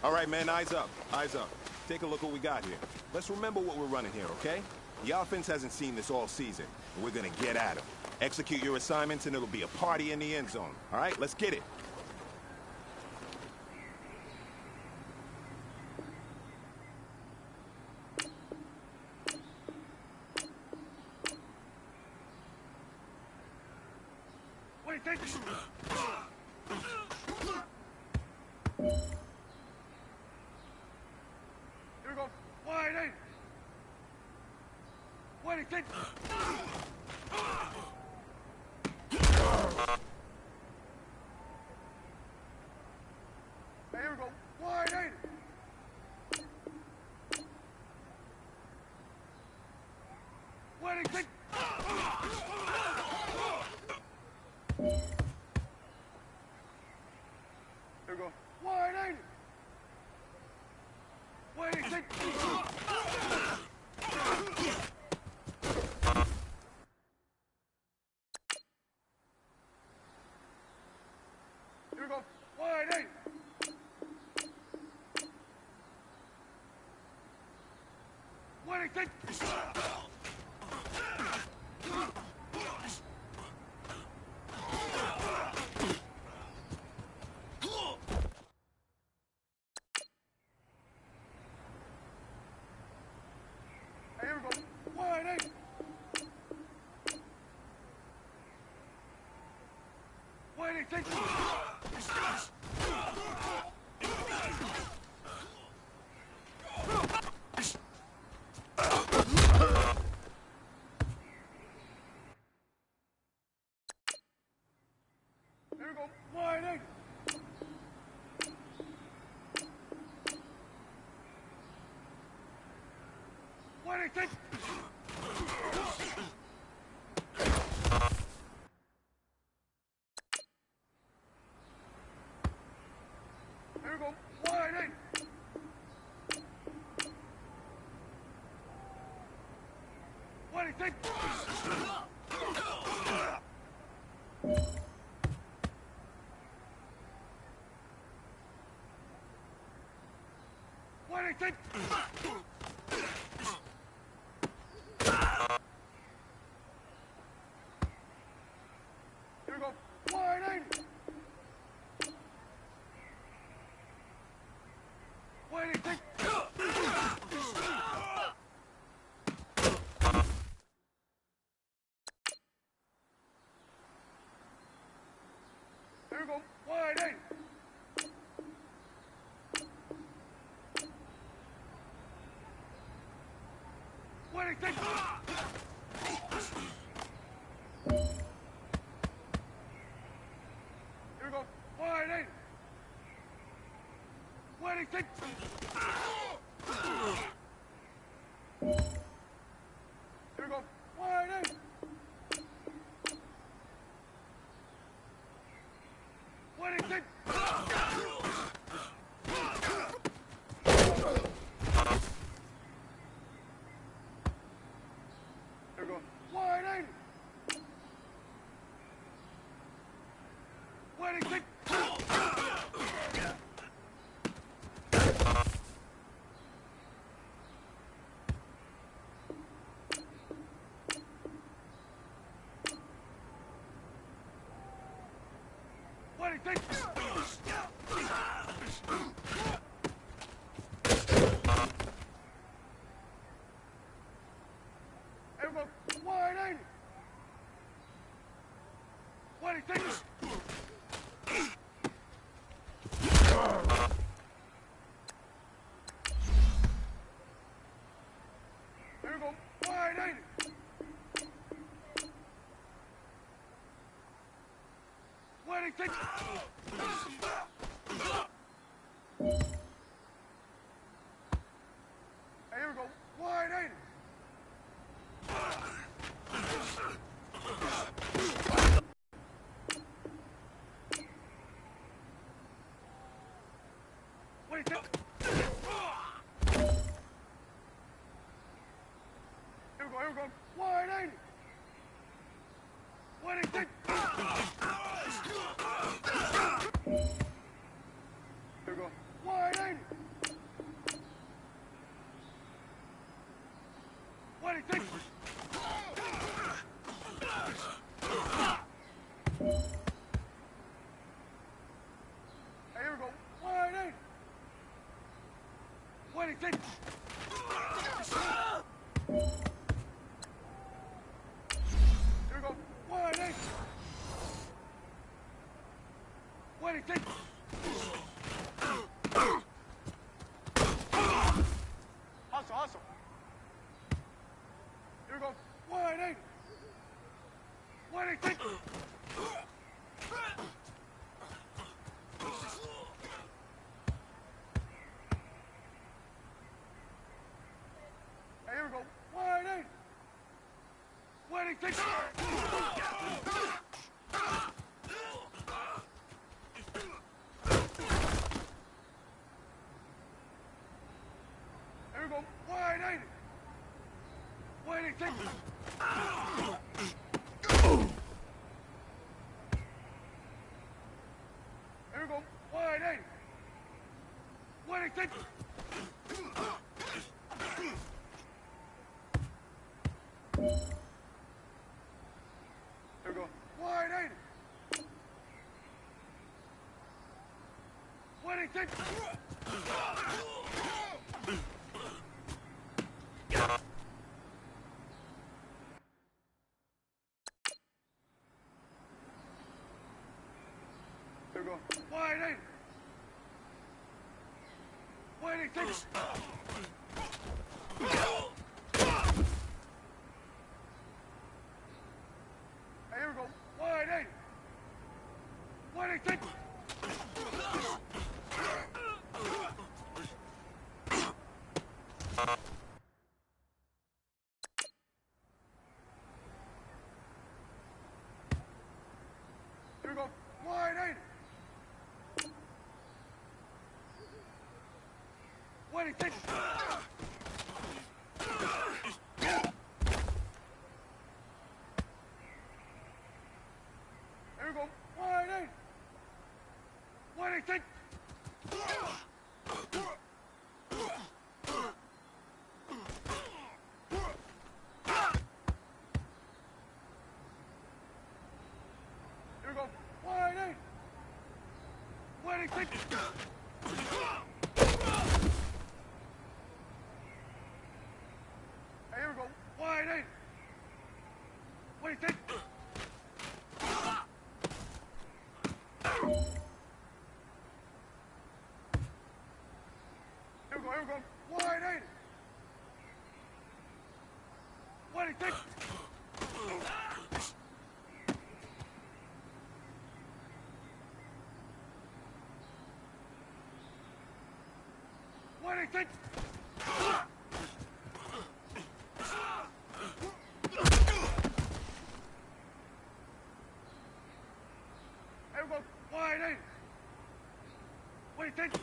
All right, man, eyes up, eyes up. Take a look what we got here. Let's remember what we're running here, okay? The offense hasn't seen this all season, and we're gonna get at them. Execute your assignments, and it'll be a party in the end zone. All right, let's get it. Wait, thank you. Here we go. Wide eight. Wait, thank you. Hey, here we go. Wide eight. Wait, thank you. Here we go. Wide eight. Wait, thank you. Here we go. Wide eight. Wait, thank you. Here we go. Wide eight. Wait, thank you. Here we go. Wide eight. Wait, thank you. Here we go. Wide eight. Wait, thank you. Wait, thank you. Here we go. Wide eight. Wait, thank you. Here we go. Wide eight. Wait, thank you. Here we go. Wide eight. Wait, thank you. Here we go. Wide eight. Wait, thank you. Here we go. Wide eight. Wait, thank you. Wait, thank you. Here we go. Wide eight. Wait, thank you. Here we go. Wide eight. Wait, thank you. Hey, here we go. Wide eight. Wait, thank you. Here we go. Here we go. Wide eight. Wait, thank you. Here we go. Wide eight. ain't it? What do you think? Hey, here we go. Wide, ain't it? What do you think? Here we go. Wide, ain't it? What do you think? Hustle, hustle. Here we go. Wide, ain't it? What do you think? Hey, here we go. Wide, ain't it? What do you think? Here we go. Wide, ain't it? What do you think? Here we go. Wide, ain't it? What do you think? Here we go. Wide, ain't it? What do you think? Here we go. Wide, ain't it? What do you think? Hey, here we go. Wide, ain't it? What do you think? Here we go. Wide, ain't it? What do you think? Here we go. Wide, ain't it? What do you think? Here we go. Wide, ain't it? What do you think? Hey, here we go. Wide, ain't it? What do you think? Here we go, here we go. Wide, ain't it? What do you think? What do you think? Here we go. Wide, ain't it? What do you think?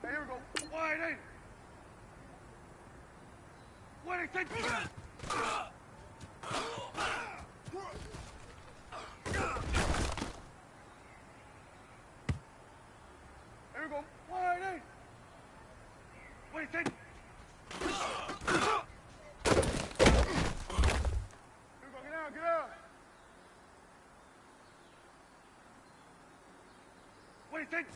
Hey, here we go. Wide, ain't it? What do you think? Here we go. Wide, ain't it? What do you think? Here we go. Get down, get down. What do you think?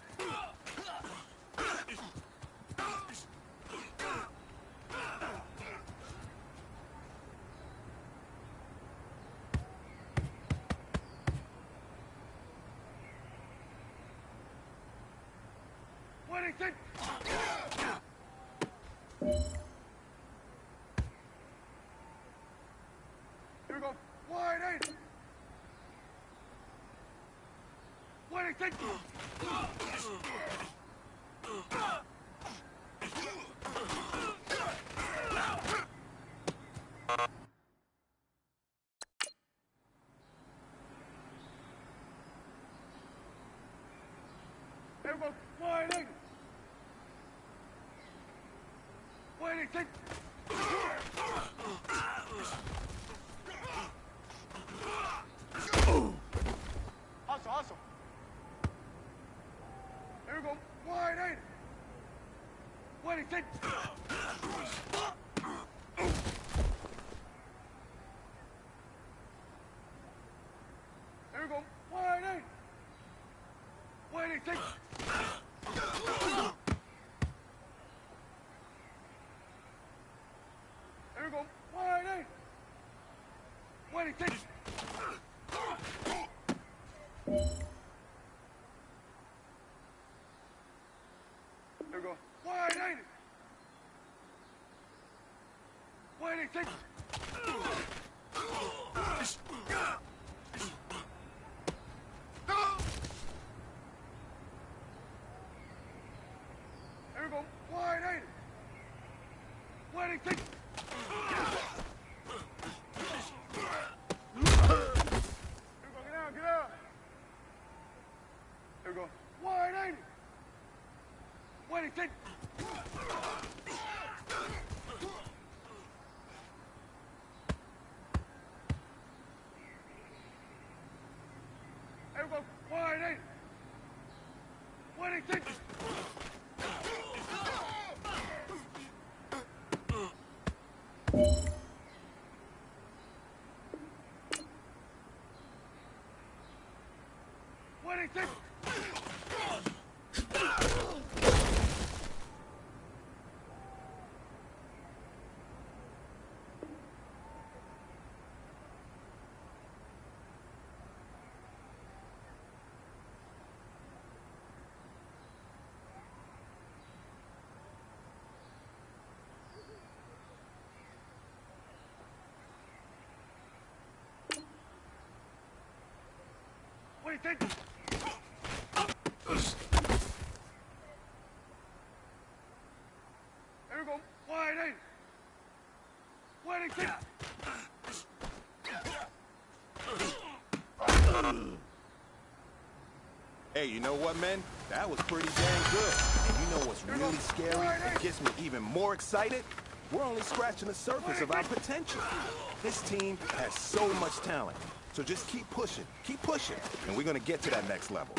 What do you think? Here we go. Wide, ain't it? What do you think? Here we go. Wide, ain't it? What Waiting. Hustle. Here we go. Wide eight. Waiting. Here we go. Wide eight. Waiting. Here we go. Wide eight. Waiting. Here we go. Wide eight. Waiting. Here we go. Wide eight. Waiting. Get out. Here we go. Wide eight. Waiting. Here we go. Wide eight. Waiting. Waiting. Waiting. Here we go. Wide eight. Waiting. Hey, you know what, man? That was pretty damn good. And you know what's really scary and gets me even more excited? We're only scratching the surface of our potential. This team has so much talent. So just keep pushing, and we're gonna get to that next level.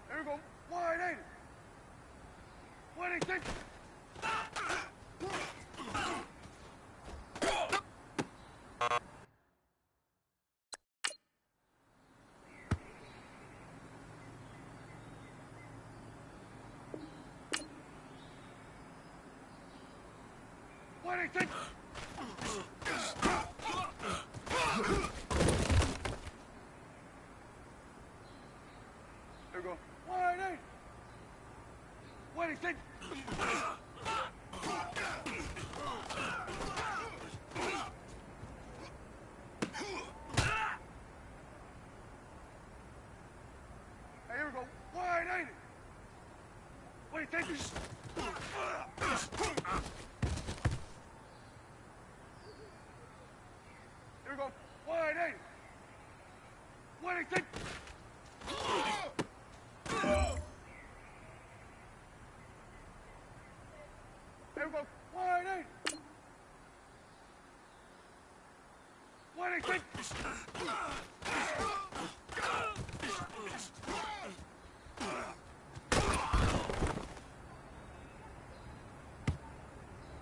Here we go. Wide eight. Waiting. Waiting. Here we go. Wide eight. Waiting. Hey, here we go. Wide eight. Waiting. Here we go. Wide eight. Waiting. Here we go. Wide eight. Waiting.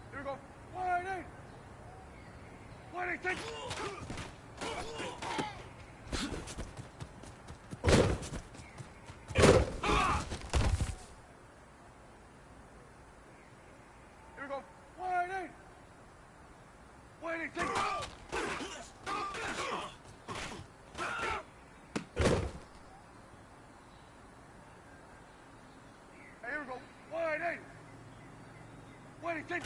Here we go. Wide eight. Waiting. Here we go. Wide eight. Waiting. Hey, here we go. Wide eight. Waiting.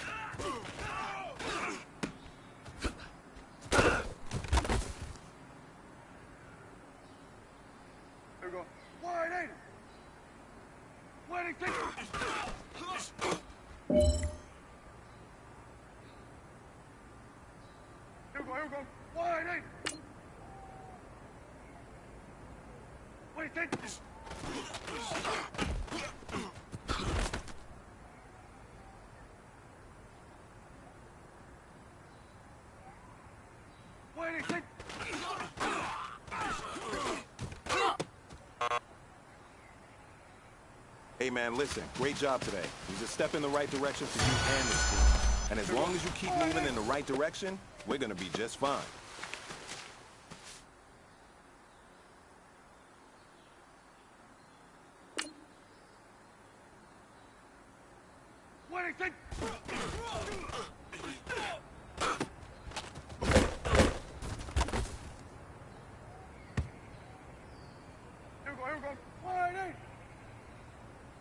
Here we go. Wide eight. Waiting. Here we go. Wide eight. Waiting. Hey man, listen, great job today. It was a step in the right direction for you and the team. And as long as you keep moving in the right direction, we're gonna be just fine. What do you think? Here we go. Wide eight.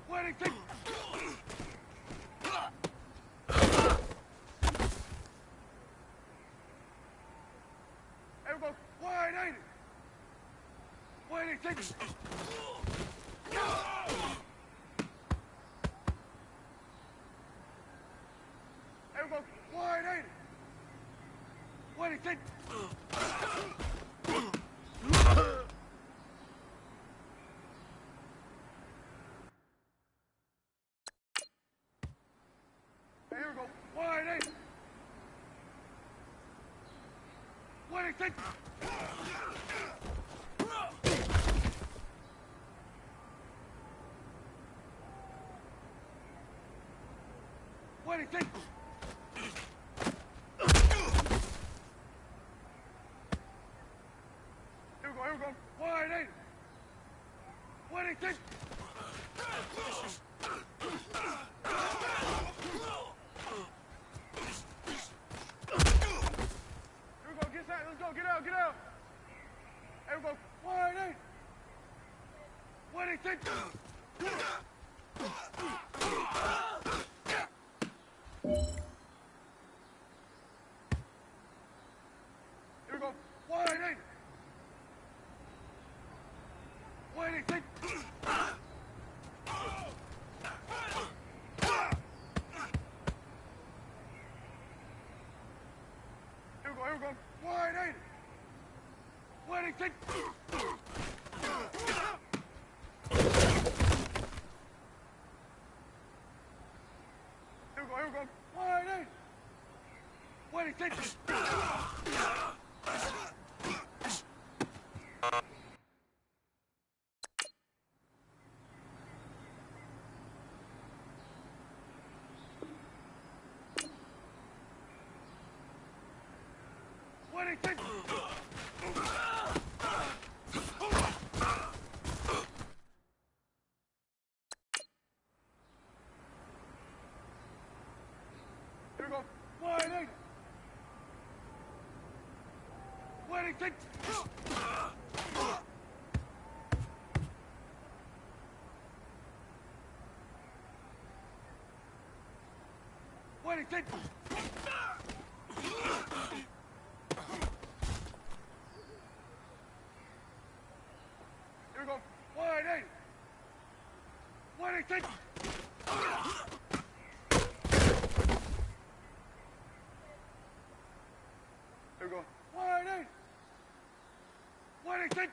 What do you think? Here we go. Wide eight. What do you think? Here we go. Wide eight. What do you think? Here we go. Wide eight. What do you think? What do you think? Here we go. Wide eight. What do you think? Here we go. Get that. Let's go. Get out. Get out. Here we go. Wide eight. What do you think? Here we go. Wide eight. What do you think? Here we go. Wide eight. What do you think? Here we go. Wide eight. What do you think? What do you think? Here we go. Wide eight. What do you think? What do you think? Here we go. Wide eight. What do you think? Here we go. Wide eight. What do you think?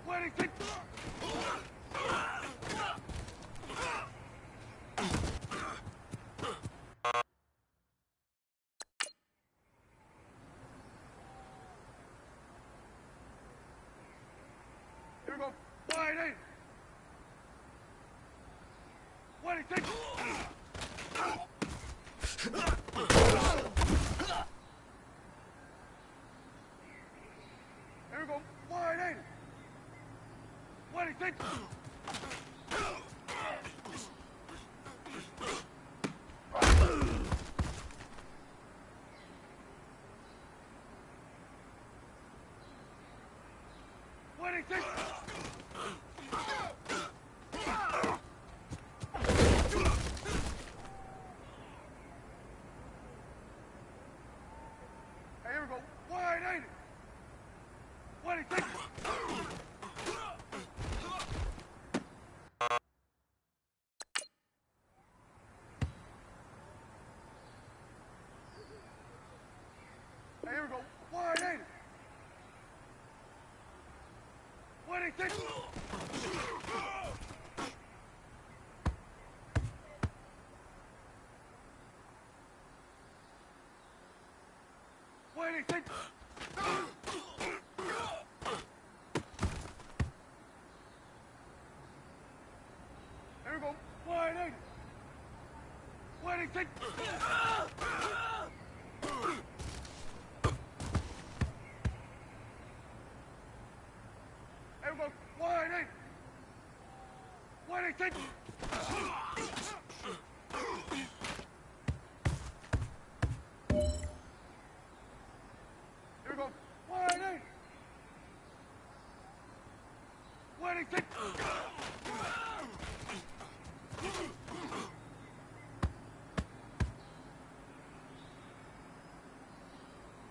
What do you think? Here we go. Wide eight. What do you think? Here we go. Wide eight. What do you think? What do you think? Hey, here we go. Wide eight. What do you think? Hey, here we go. Wide eight. What do you think? think? Everyone, wide in. What do you think? Everyone, wide in. What do you think?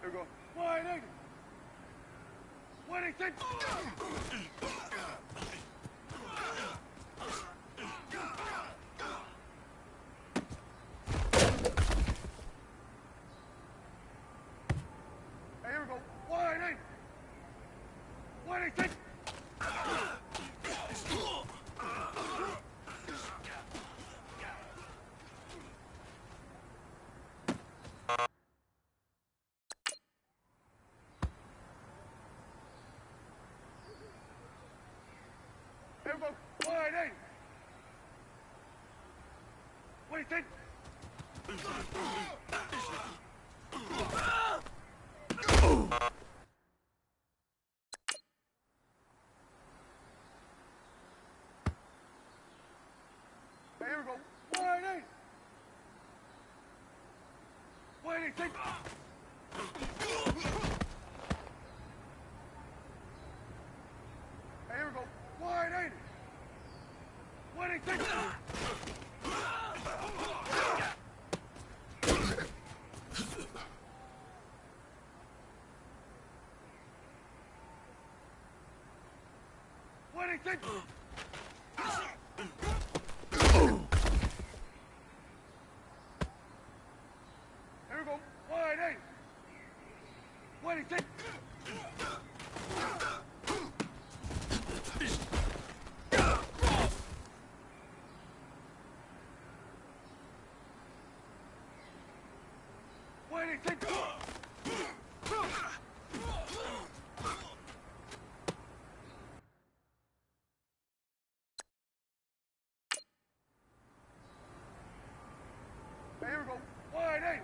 There we go. Wide in. What do you think? Hey, here we go. Wide in. What do you think? Everyone, wide in. What do you think? Hey, here we go. Wide in. What do you think? Hey, here we go. Wide in. What do you think? What do you think? Here we go. Wide in. What do you think? What do you think? Hey, here we go. Wide in.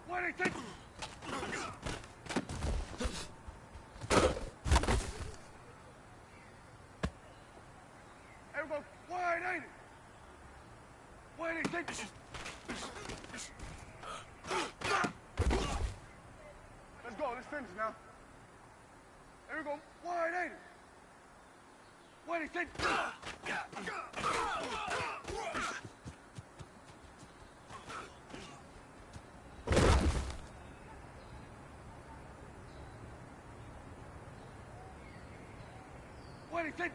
What do you think? Here we go. Wide in. What do you think? Let's go. Let's finish now. Here we go. Wide in. What do you think? What do you think?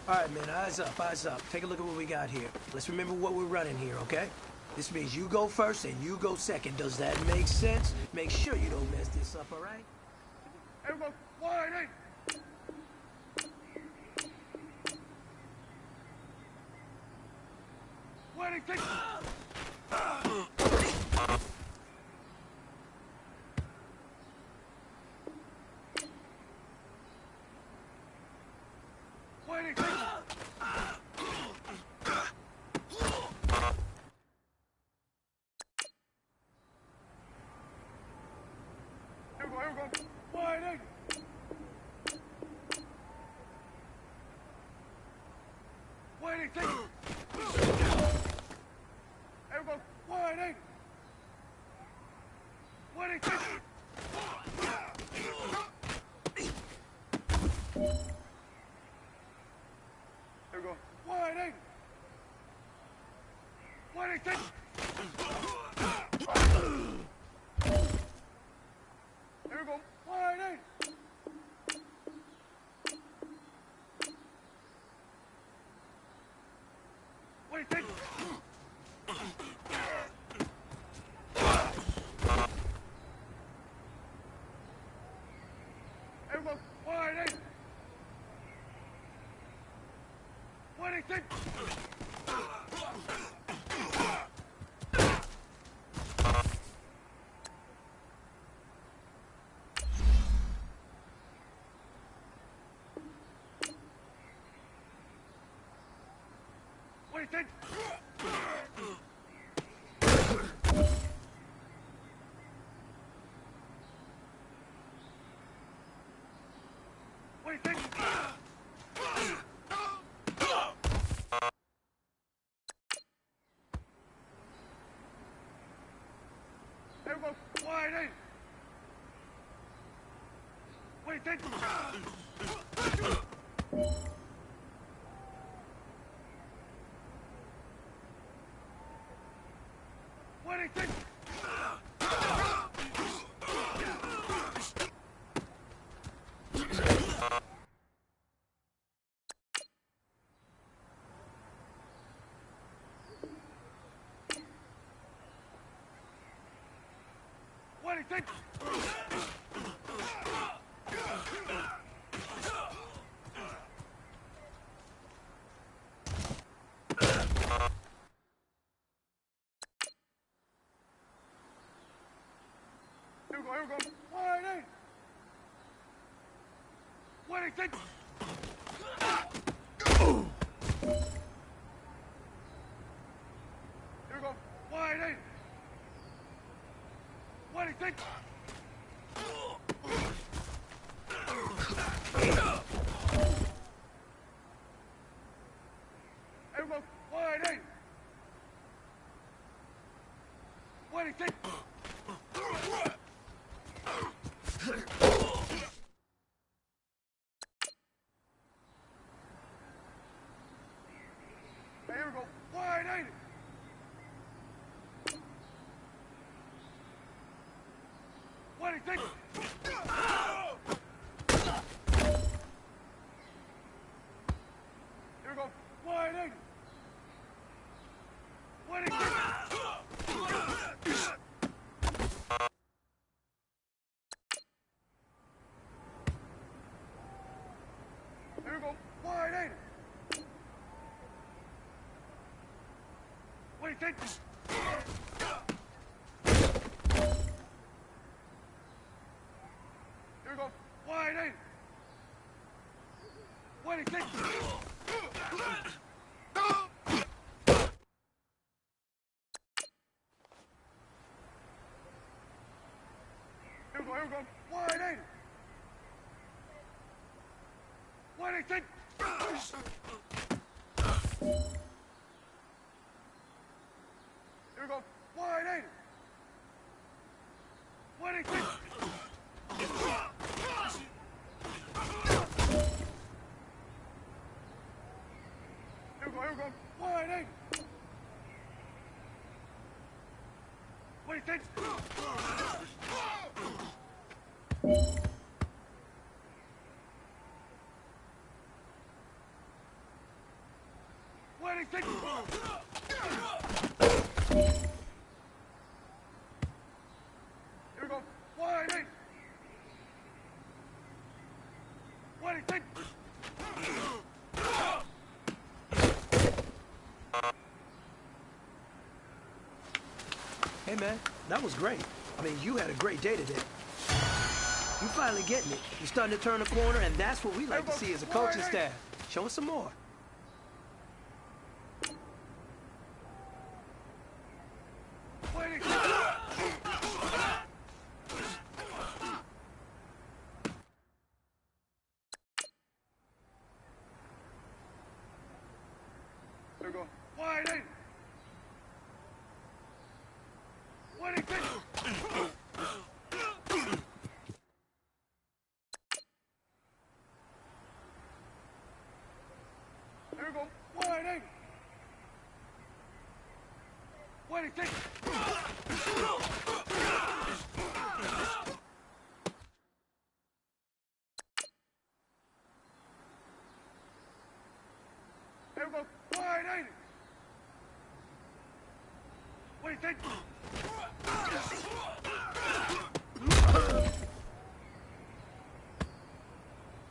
All right, man, eyes up, eyes up. Take a look at what we got here. Let's remember what we're running here, okay? This means you go first and you go second. Does that make sense? Make sure you don't mess this up, all right? Everyone, wide in. What do you think? do you think? There we go. 180. What do you think? There we go. 180. What do you think? There we go. 180. What do you think? There we go. 180. What do you think? What do you think? What do you think? There we go. 180. What do you think? What do you think? What do you think? Here we go, here we go. 180. What do you think? Here we go. 180. What do you think? Here we go. 180. What do you think? Here we go. 180. What do you think? Here we go. 180. What do you think? Here we go. 180. What do you think? Here we go. 180. What do you think? Here we go. Here we go. 180. What do you think? Here we go. 180. What do you think? Here we go. Here we go. 180. What do you think? What do you think? Here we go. 180. What do you think? Hey, man, that was great. I mean, you had a great day today. You finally getting it. You're starting to turn the corner, and that's what we like to see as a coaching staff. Show us some more. What do you think? Wide 80. What do you think? There we go. Wide 80. What do you think? There we go. Wide 80. What do you think?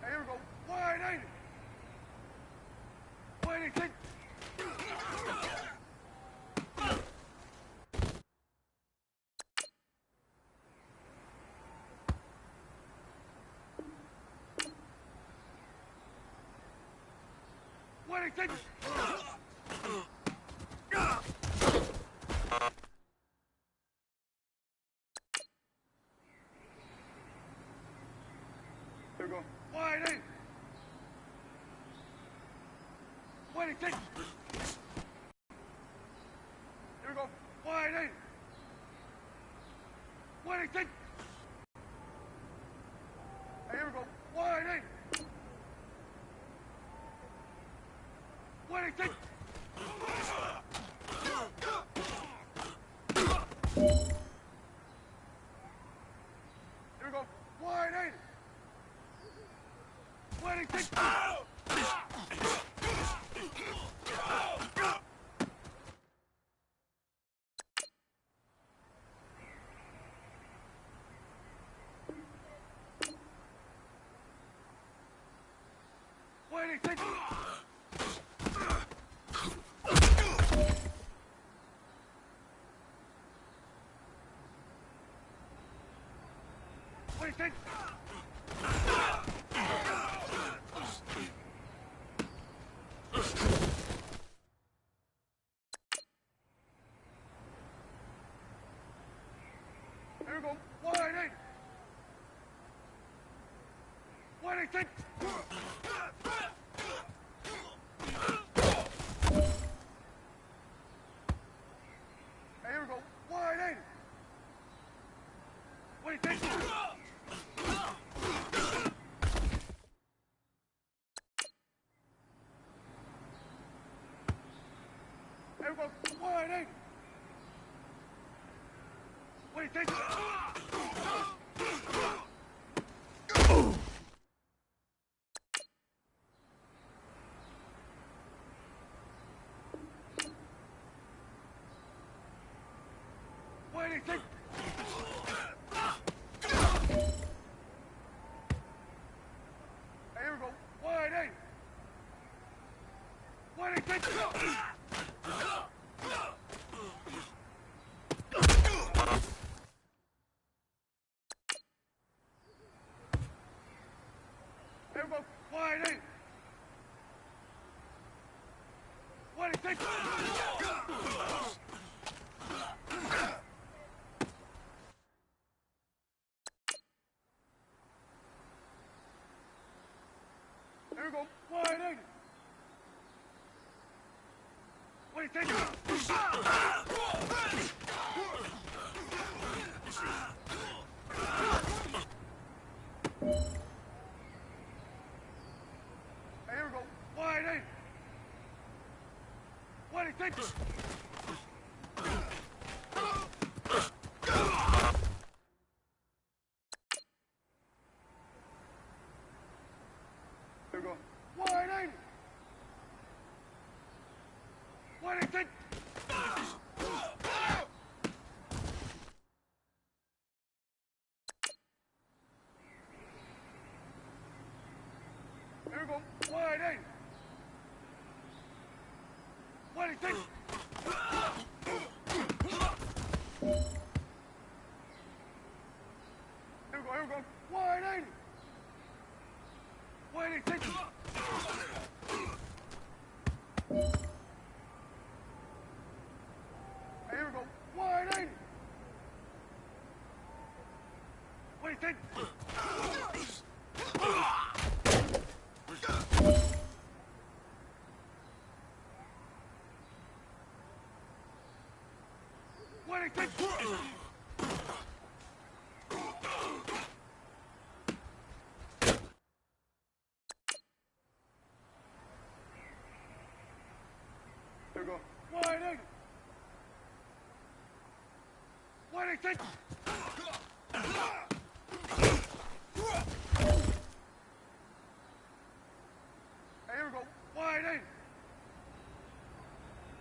Hey, here we go. Wide 80. What do you think? What do you think? There we go. Wide 8. What do you think? There we go. Wide 8. What do you think? Hey, here we go. Wide 8. What do you think? Here we go. Wide 8. What do you think? What do you think? What do you think? Here we go. Wide 8. What do you think? Hey, here we go. Wide 8. What do you think? Here we go. Wide 8. What do you think? What do you think? Hey, here we go. Wide 8. What do you think? Here we go. Wide 8. What do you think? Here we go. Wide 8. What do you think? Hey, here we go. Wide 8. What do you think? Here we go. Wide 8. What do you think? Here we go. Wide 8. What do you think? Here we go. Here we go. Wide 8. What do you think? Hey, here we go. Wide 8. What do you think? do you think? There we go. Wide angle. What do you think? Hey, here we go. Wide angle.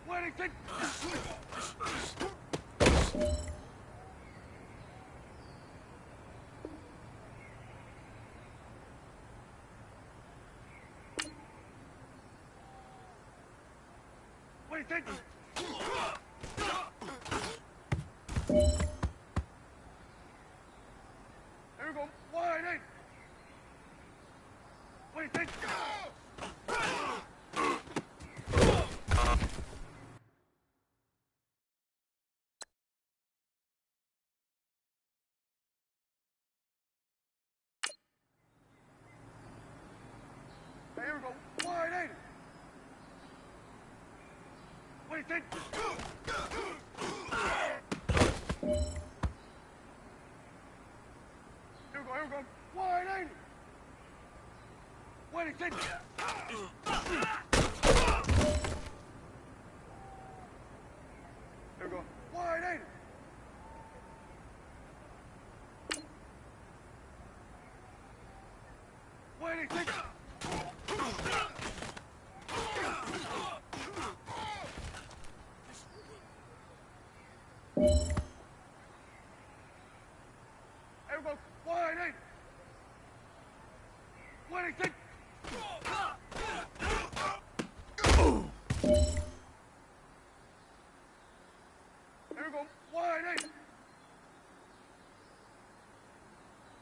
What do you think? What do you think? There we go. Wide angle. What do you think? Hey, here we go. Wide angle. What do you think? Here we go. Wide angle. What do you think? Here we go. Wide angle. What do you think? Here we go. Wide angle. What do you think? Here we go. Wide angle.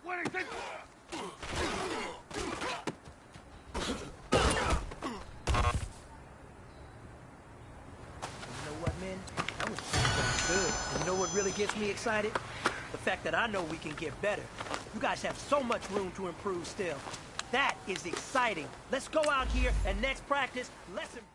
What do you think? You know what, man? That was good. And you know what really gets me excited? The fact that I know we can get better. You guys have so much room to improve still. That is exciting. Let's go out here and next practice, let's improve.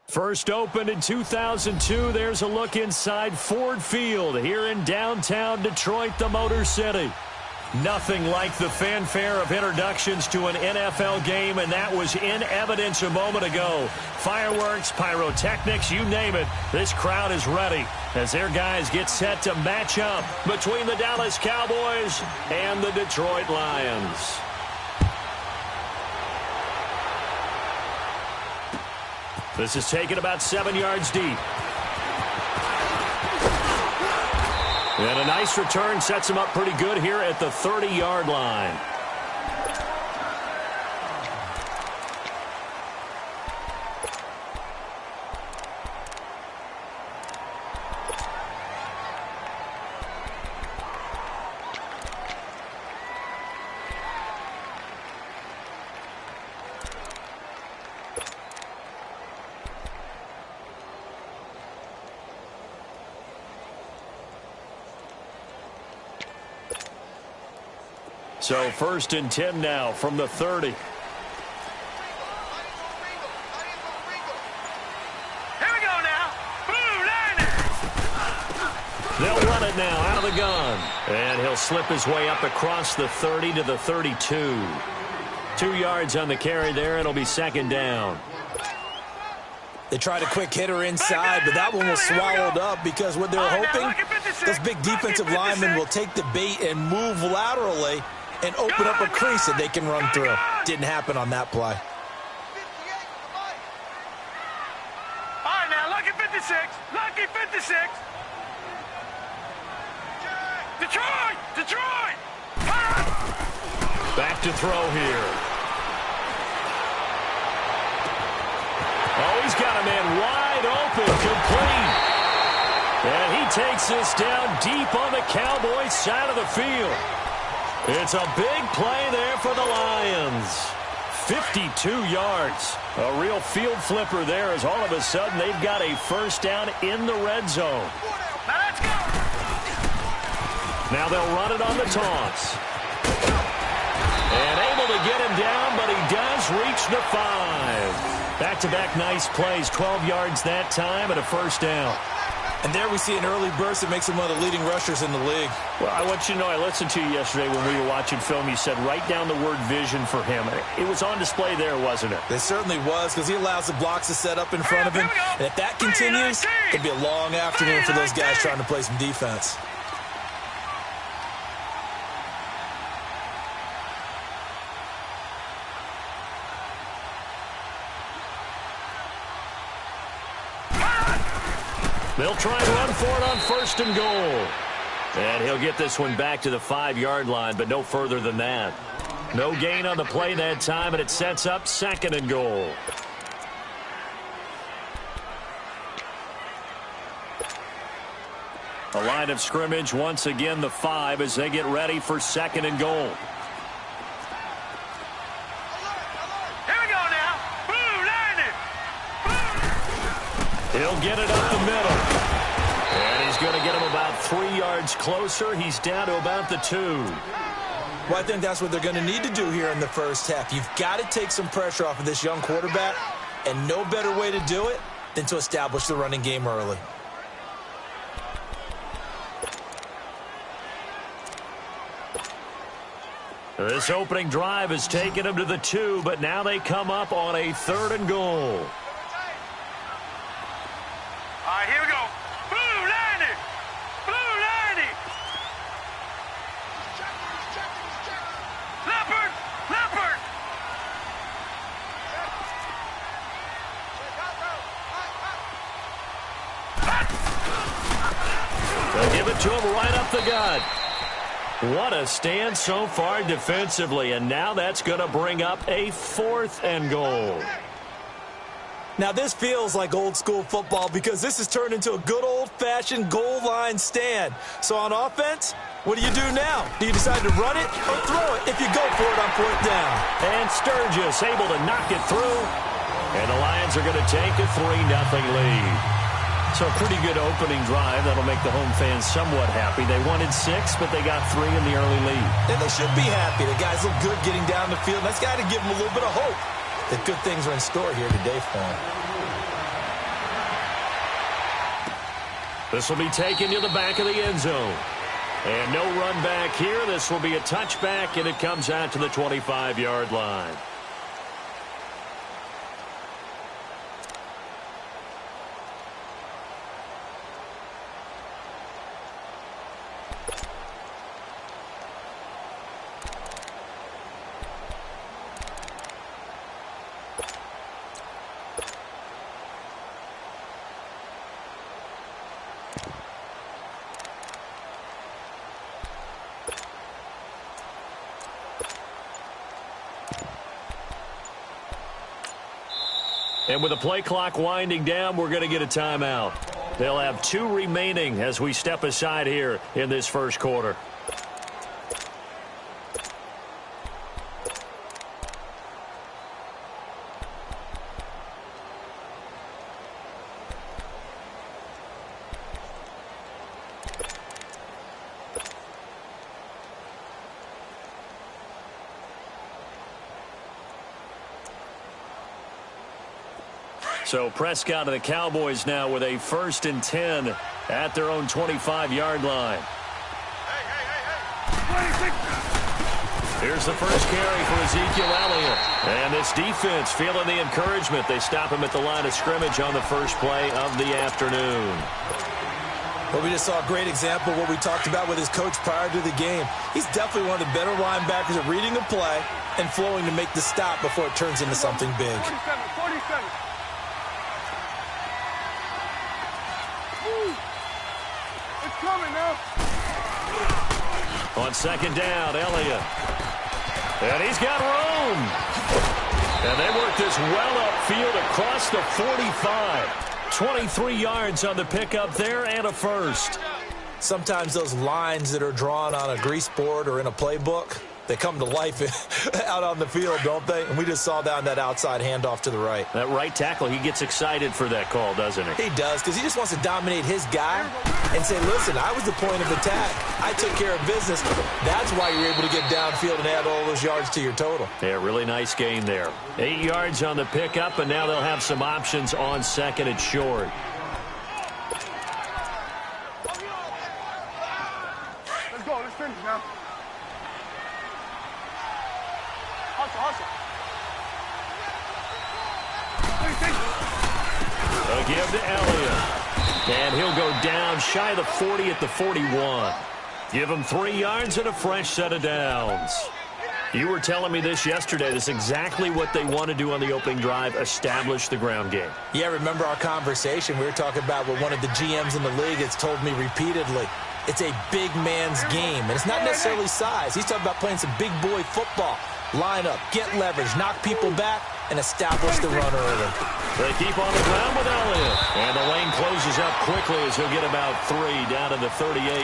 First opened in 2002, there's a look inside Ford Field here in downtown Detroit, the Motor City. Nothing like the fanfare of introductions to an NFL game, and that was in evidence a moment ago. Fireworks, pyrotechnics, you name it, this crowd is ready as their guys get set to match up between the Dallas Cowboys and the Detroit Lions. This is taken about 7 yards deep. And a nice return sets him up pretty good here at the 30-yard line. So 1st and 10 now from the 30. Here we go now. Blue line. They'll run it now out of the gun. And he'll slip his way up across the 30 to the 32. 2 yards on the carry there. It'll be 2nd down. They tried a quick hitter inside, but that one was swallowed up because what they were hoping, those big defensive linemen will take the bait and move laterally and open up a crease that they can run through. Didn't happen on that play. All right, now, lucky 56. Lucky 56. Detroit! Detroit! Back to throw here. Oh, he's got a man wide open, complete. And he takes this down deep on the Cowboys side of the field. It's a big play there for the Lions. 52 yards. A real field flipper there as all of a sudden they've got a first down in the red zone. Now let's go! Now they'll run it on the toss. And able to get him down, but he does reach the 5. Back-to-back nice plays, 12 yards that time and a first down. And there we see an early burst that makes him one of the leading rushers in the league. Well, I want you to know, I listened to you yesterday when we were watching film. You said write down the word vision for him. It was on display there, wasn't it? It certainly was, because he allows the blocks to set up in front of him. And if that continues, it could be a long afternoon for those guys trying to play some defense. They'll try and run for it on 1st and goal. And he'll get this one back to the 5-yard line, but no further than that. No gain on the play that time, and it sets up 2nd and goal. A line of scrimmage, once again the 5 as they get ready for 2nd and goal. Here we go now. Blue line. He'll get it up the middle. And he's going to get him about 3 yards closer. He's down to about the 2. Well, I think that's what they're going to need to do here in the first half. You've got to take some pressure off of this young quarterback, and no better way to do it than to establish the running game early. This opening drive has taken them to the 2, but now they come up on a 3rd and goal. All right, here we go. Blue line. Blue line. Leopard. Leopard. They'll give it to him right up the gut. What a stand so far defensively, and now that's going to bring up a 4th and goal. Now, this feels like old-school football because this has turned into a good old-fashioned goal line stand. So on offense, what do you do now? Do you decide to run it or throw it if you go for it on 4th down? And Sturgis able to knock it through, and the Lions are going to take a 3-0 lead. So a pretty good opening drive. That'll make the home fans somewhat happy. They wanted 6, but they got 3 in the early lead. And they should be happy. The guys look good getting down the field. That's got to give them a little bit of hope that good things are in store here today for them. This will be taken to the back of the end zone. And no run back here. This will be a touchback, and it comes out to the 25-yard line. And with the play clock winding down, we're going to get a timeout. They'll have 2 remaining as we step aside here in this first quarter. So Prescott and the Cowboys now with a 1st and 10 at their own 25-yard line. Here's the first carry for Ezekiel Elliott. And this defense feeling the encouragement. They stop him at the line of scrimmage on the first play of the afternoon. Well, we just saw a great example of what we talked about with his coach prior to the game. He's definitely one of the better linebackers at reading a play and flowing to make the stop before it turns into something big. 47. It's coming now. On 2nd down, Elliott. And he's got room. And they work this well upfield across the 45. 23 yards on the pickup there and a first. Sometimes those lines that are drawn on a grease board or in a playbook, they come to life out on the field, don't they? And we just saw that on that outside handoff to the right. That right tackle, he gets excited for that call, doesn't he? He does, because he just wants to dominate his guy and say, listen, I was the point of attack. I took care of business. That's why you're able to get downfield and add all those yards to your total. Yeah, really nice gain there. 8 yards on the pickup, and now they'll have some options on 2nd and short. Let's go. Let's finish now. Hustle. A give to Elliott. And he'll go down shy of the 40 at the 41. Give him 3 yards and a fresh set of downs. You were telling me this yesterday. This is exactly what they want to do on the opening drive, establish the ground game. Yeah, remember our conversation? We were talking about what one of the GMs in the league has told me repeatedly. It's a big man's game, and it's not necessarily size. He's talking about playing some big boy football. Line up, get leverage, knock people back, and establish the run early. They keep on the ground with Elliott. And the lane closes up quickly as he'll get about 3 down to the 38.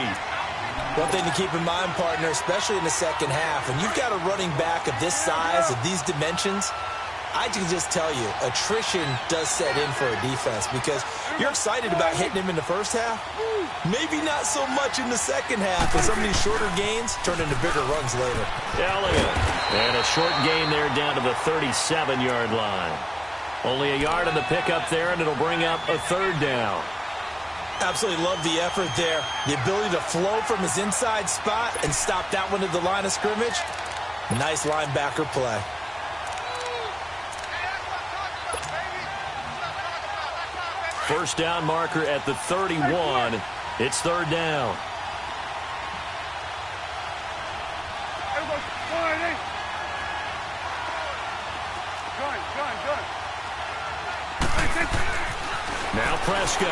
One thing to keep in mind, partner, especially in the second half, when you've got a running back of this size, of these dimensions, I can just tell you, attrition does set in for a defense because you're excited about hitting him in the first half. Maybe not so much in the second half, and some of these shorter gains turn into bigger runs later. Elliott. And a short gain there down to the 37-yard line. Only a yard on the pickup there, and it'll bring up a 3rd down. Absolutely love the effort there. The ability to flow from his inside spot and stop that one at the line of scrimmage. Nice linebacker play. First down marker at the 31. It's 3rd down. Now Prescott.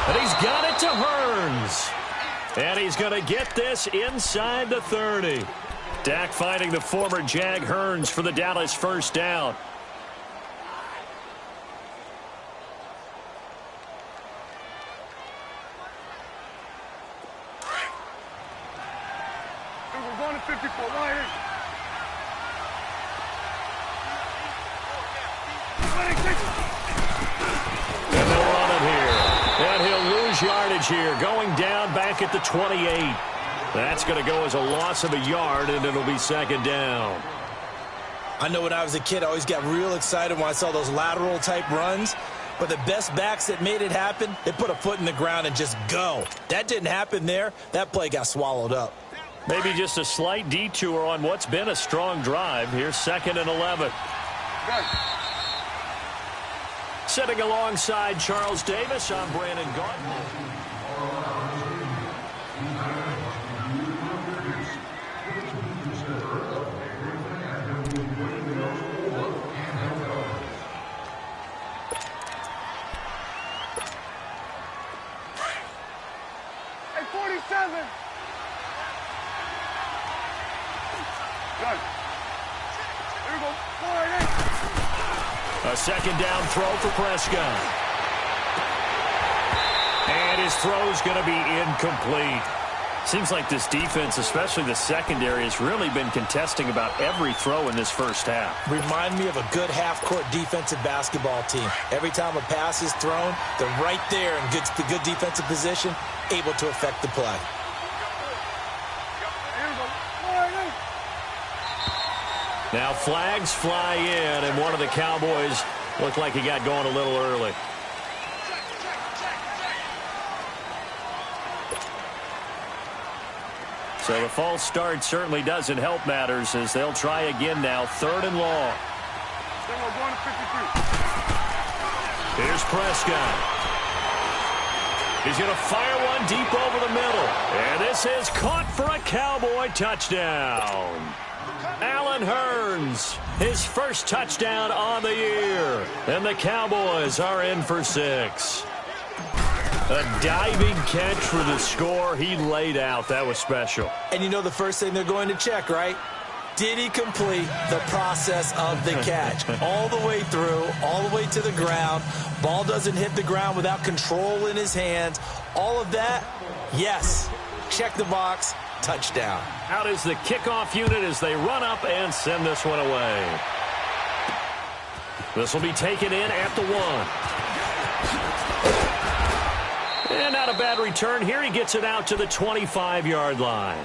And he's got it to Hearns. And he's going to get this inside the 30. Dak finding the former Jag Hearns for the Dallas first down. We're going to 54. Right here. And they'll run it here. And he'll lose yardage here. Going down back at the 28. That's going to go as a loss of a yard, and it'll be 2nd down. I know when I was a kid, I always got real excited when I saw those lateral-type runs. But the best backs that made it happen, they put a foot in the ground and just go. That didn't happen there. That play got swallowed up. Maybe just a slight detour on what's been a strong drive. Here's 2nd and 11. Good. Sitting alongside Charles Davis, I'm Brandon Gardner. Hey, 47. Good. Here we go. 48. A 2nd down throw for Prescott. And his throw's going to be incomplete. Seems like this defense, especially the secondary, has really been contesting about every throw in this first half. Remind me of a good half-court defensive basketball team. Every time a pass is thrown, they're right there in good defensive position, able to affect the play. Now flags fly in, and one of the Cowboys looked like he got going a little early. So the false start certainly doesn't help matters as they'll try again now. 3rd and long. Here's Prescott. He's going to fire one deep over the middle. And this is caught for a Cowboy touchdown. Allen Hurns, his first touchdown on the year. And the Cowboys are in for 6. A diving catch for the score. He laid out. That was special. And you know the first thing they're going to check, right? Did he complete the process of the catch? All the way through, all the way to the ground. Ball doesn't hit the ground without control in his hands. All of that, yes. Check the box. Touchdown. Out is the kickoff unit as they run up and send this one away. This will be taken in at the 1. And not a bad return here. He gets it out to the 25-yard line.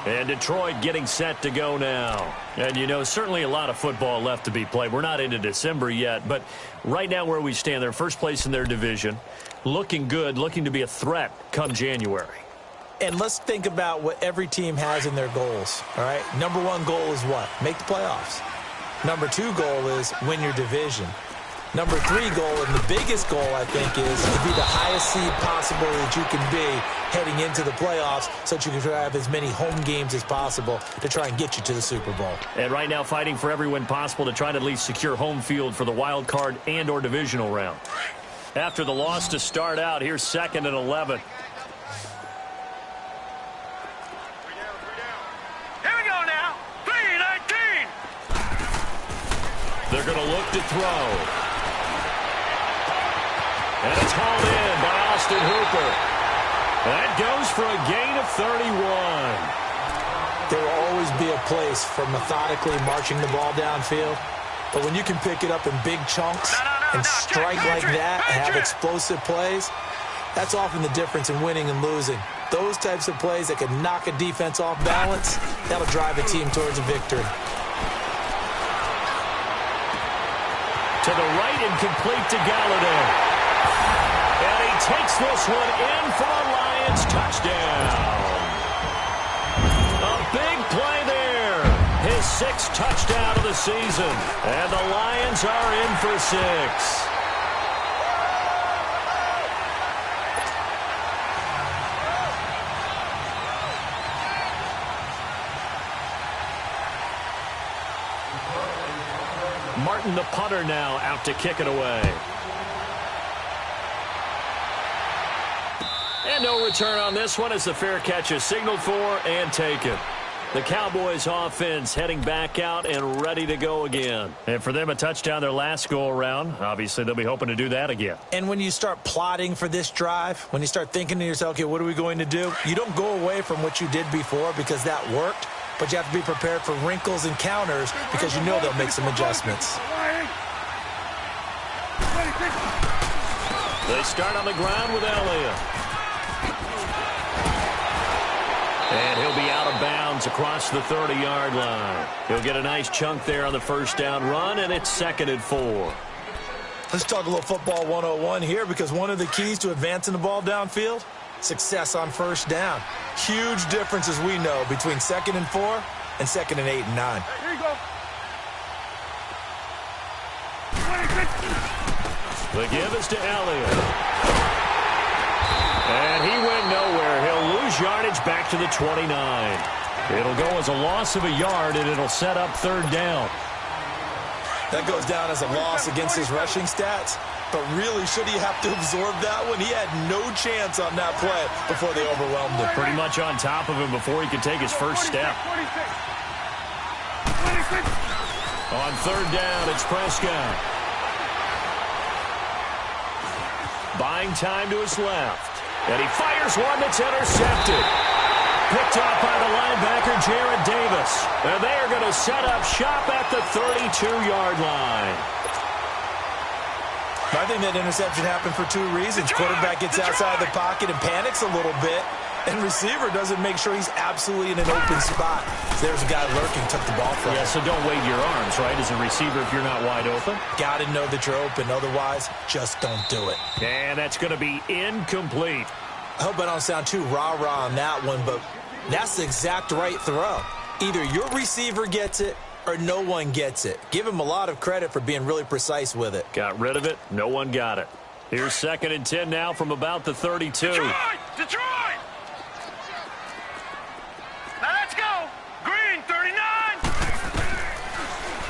And Detroit getting set to go now. And, you know, certainly a lot of football left to be played. We're not into December yet, but right now where we stand, they're first place in their division. Looking good, looking to be a threat come January. And let's think about what every team has in their goals, all right? Number 1 goal is what? Make the playoffs. Number 2 goal is win your division. Number 3 goal, and the biggest goal, I think, is to be the highest seed possible that you can be heading into the playoffs so that you can try to have as many home games as possible to try and get you to the Super Bowl. And right now fighting for every win possible to try to at least secure home field for the wild card and or divisional round. After the loss to start out, here's 2nd and 11. They're going to look to throw. And it's hauled in by Austin Hooper. That goes for a gain of 31. There will always be a place for methodically marching the ball downfield. But when you can pick it up in big chunks and strike like that and have explosive plays, that's often the difference in winning and losing. Those types of plays that can knock a defense off balance, that'll drive a team towards a victory. To the right and complete to Galladay. And he takes this one in for a Lions touchdown. A big play there. His 6th touchdown of the season. And the Lions are in for 6. Martin, the punter, now out to kick it away. And no return on this one as the fair catch is signaled for and taken. The Cowboys offense heading back out and ready to go again. And for them, a touchdown their last go-around. Obviously, they'll be hoping to do that again. And when you start plotting for this drive, when you start thinking to yourself, okay, what are we going to do? You don't go away from what you did before because that worked. But you have to be prepared for wrinkles and counters because you know they'll make some adjustments. They start on the ground with Elliott. And he'll be out of bounds across the 30-yard line. He'll get a nice chunk there on the first down run, and it's 2nd and 4. Let's talk a little football 101 here, because one of the keys to advancing the ball downfield, success on first down. Huge difference, as we know, between 2nd and 4 and 2nd and 8 and 9. Here you go. The give is to Elliott. And he went nowhere. He'll lose yardage back to the 29. It'll go as a loss of a yard, and it'll set up 3rd down. That goes down as a loss against his rushing stats. But really, should he have to absorb that one? He had no chance on that play before they overwhelmed him. Pretty much on top of him before he could take his first step. 26. On 3rd down, it's Prescott. Buying time to his left. And he fires one that's intercepted. Picked off by the linebacker, Jared Davis. And they are going to set up shop at the 32-yard line. I think that interception happened for 2 reasons. Quarterback gets outside the pocket and panics a little bit, and receiver doesn't make sure he's absolutely in an open spot. So there's a guy lurking, took the ball from him. Yeah, so don't wave your arms, right, as a receiver if you're not wide open. Got to know that you're open. Otherwise, just don't do it. And that's going to be incomplete. I hope I don't sound too rah-rah on that one, but that's the exact right throw. Either your receiver gets it or no one gets it. Give him a lot of credit for being really precise with it. Got rid of it. No one got it. Here's 2nd and 10 now from about the 32. Detroit! Now let's go. Green, 39.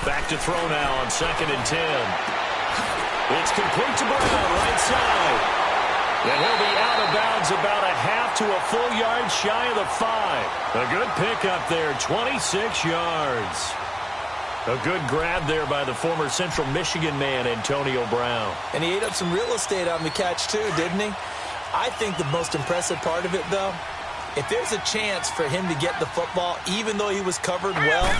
Back to throw now on 2nd and 10. It's complete to Brown, right side. And he'll be out of bounds about a half to a full yard shy of the 5. A good pickup there, 26 yards. A good grab there by the former Central Michigan man, Antonio Brown. And he ate up some real estate on the catch, too, didn't he? I think the most impressive part of it, though, if there's a chance for him to get the football, even though he was covered well,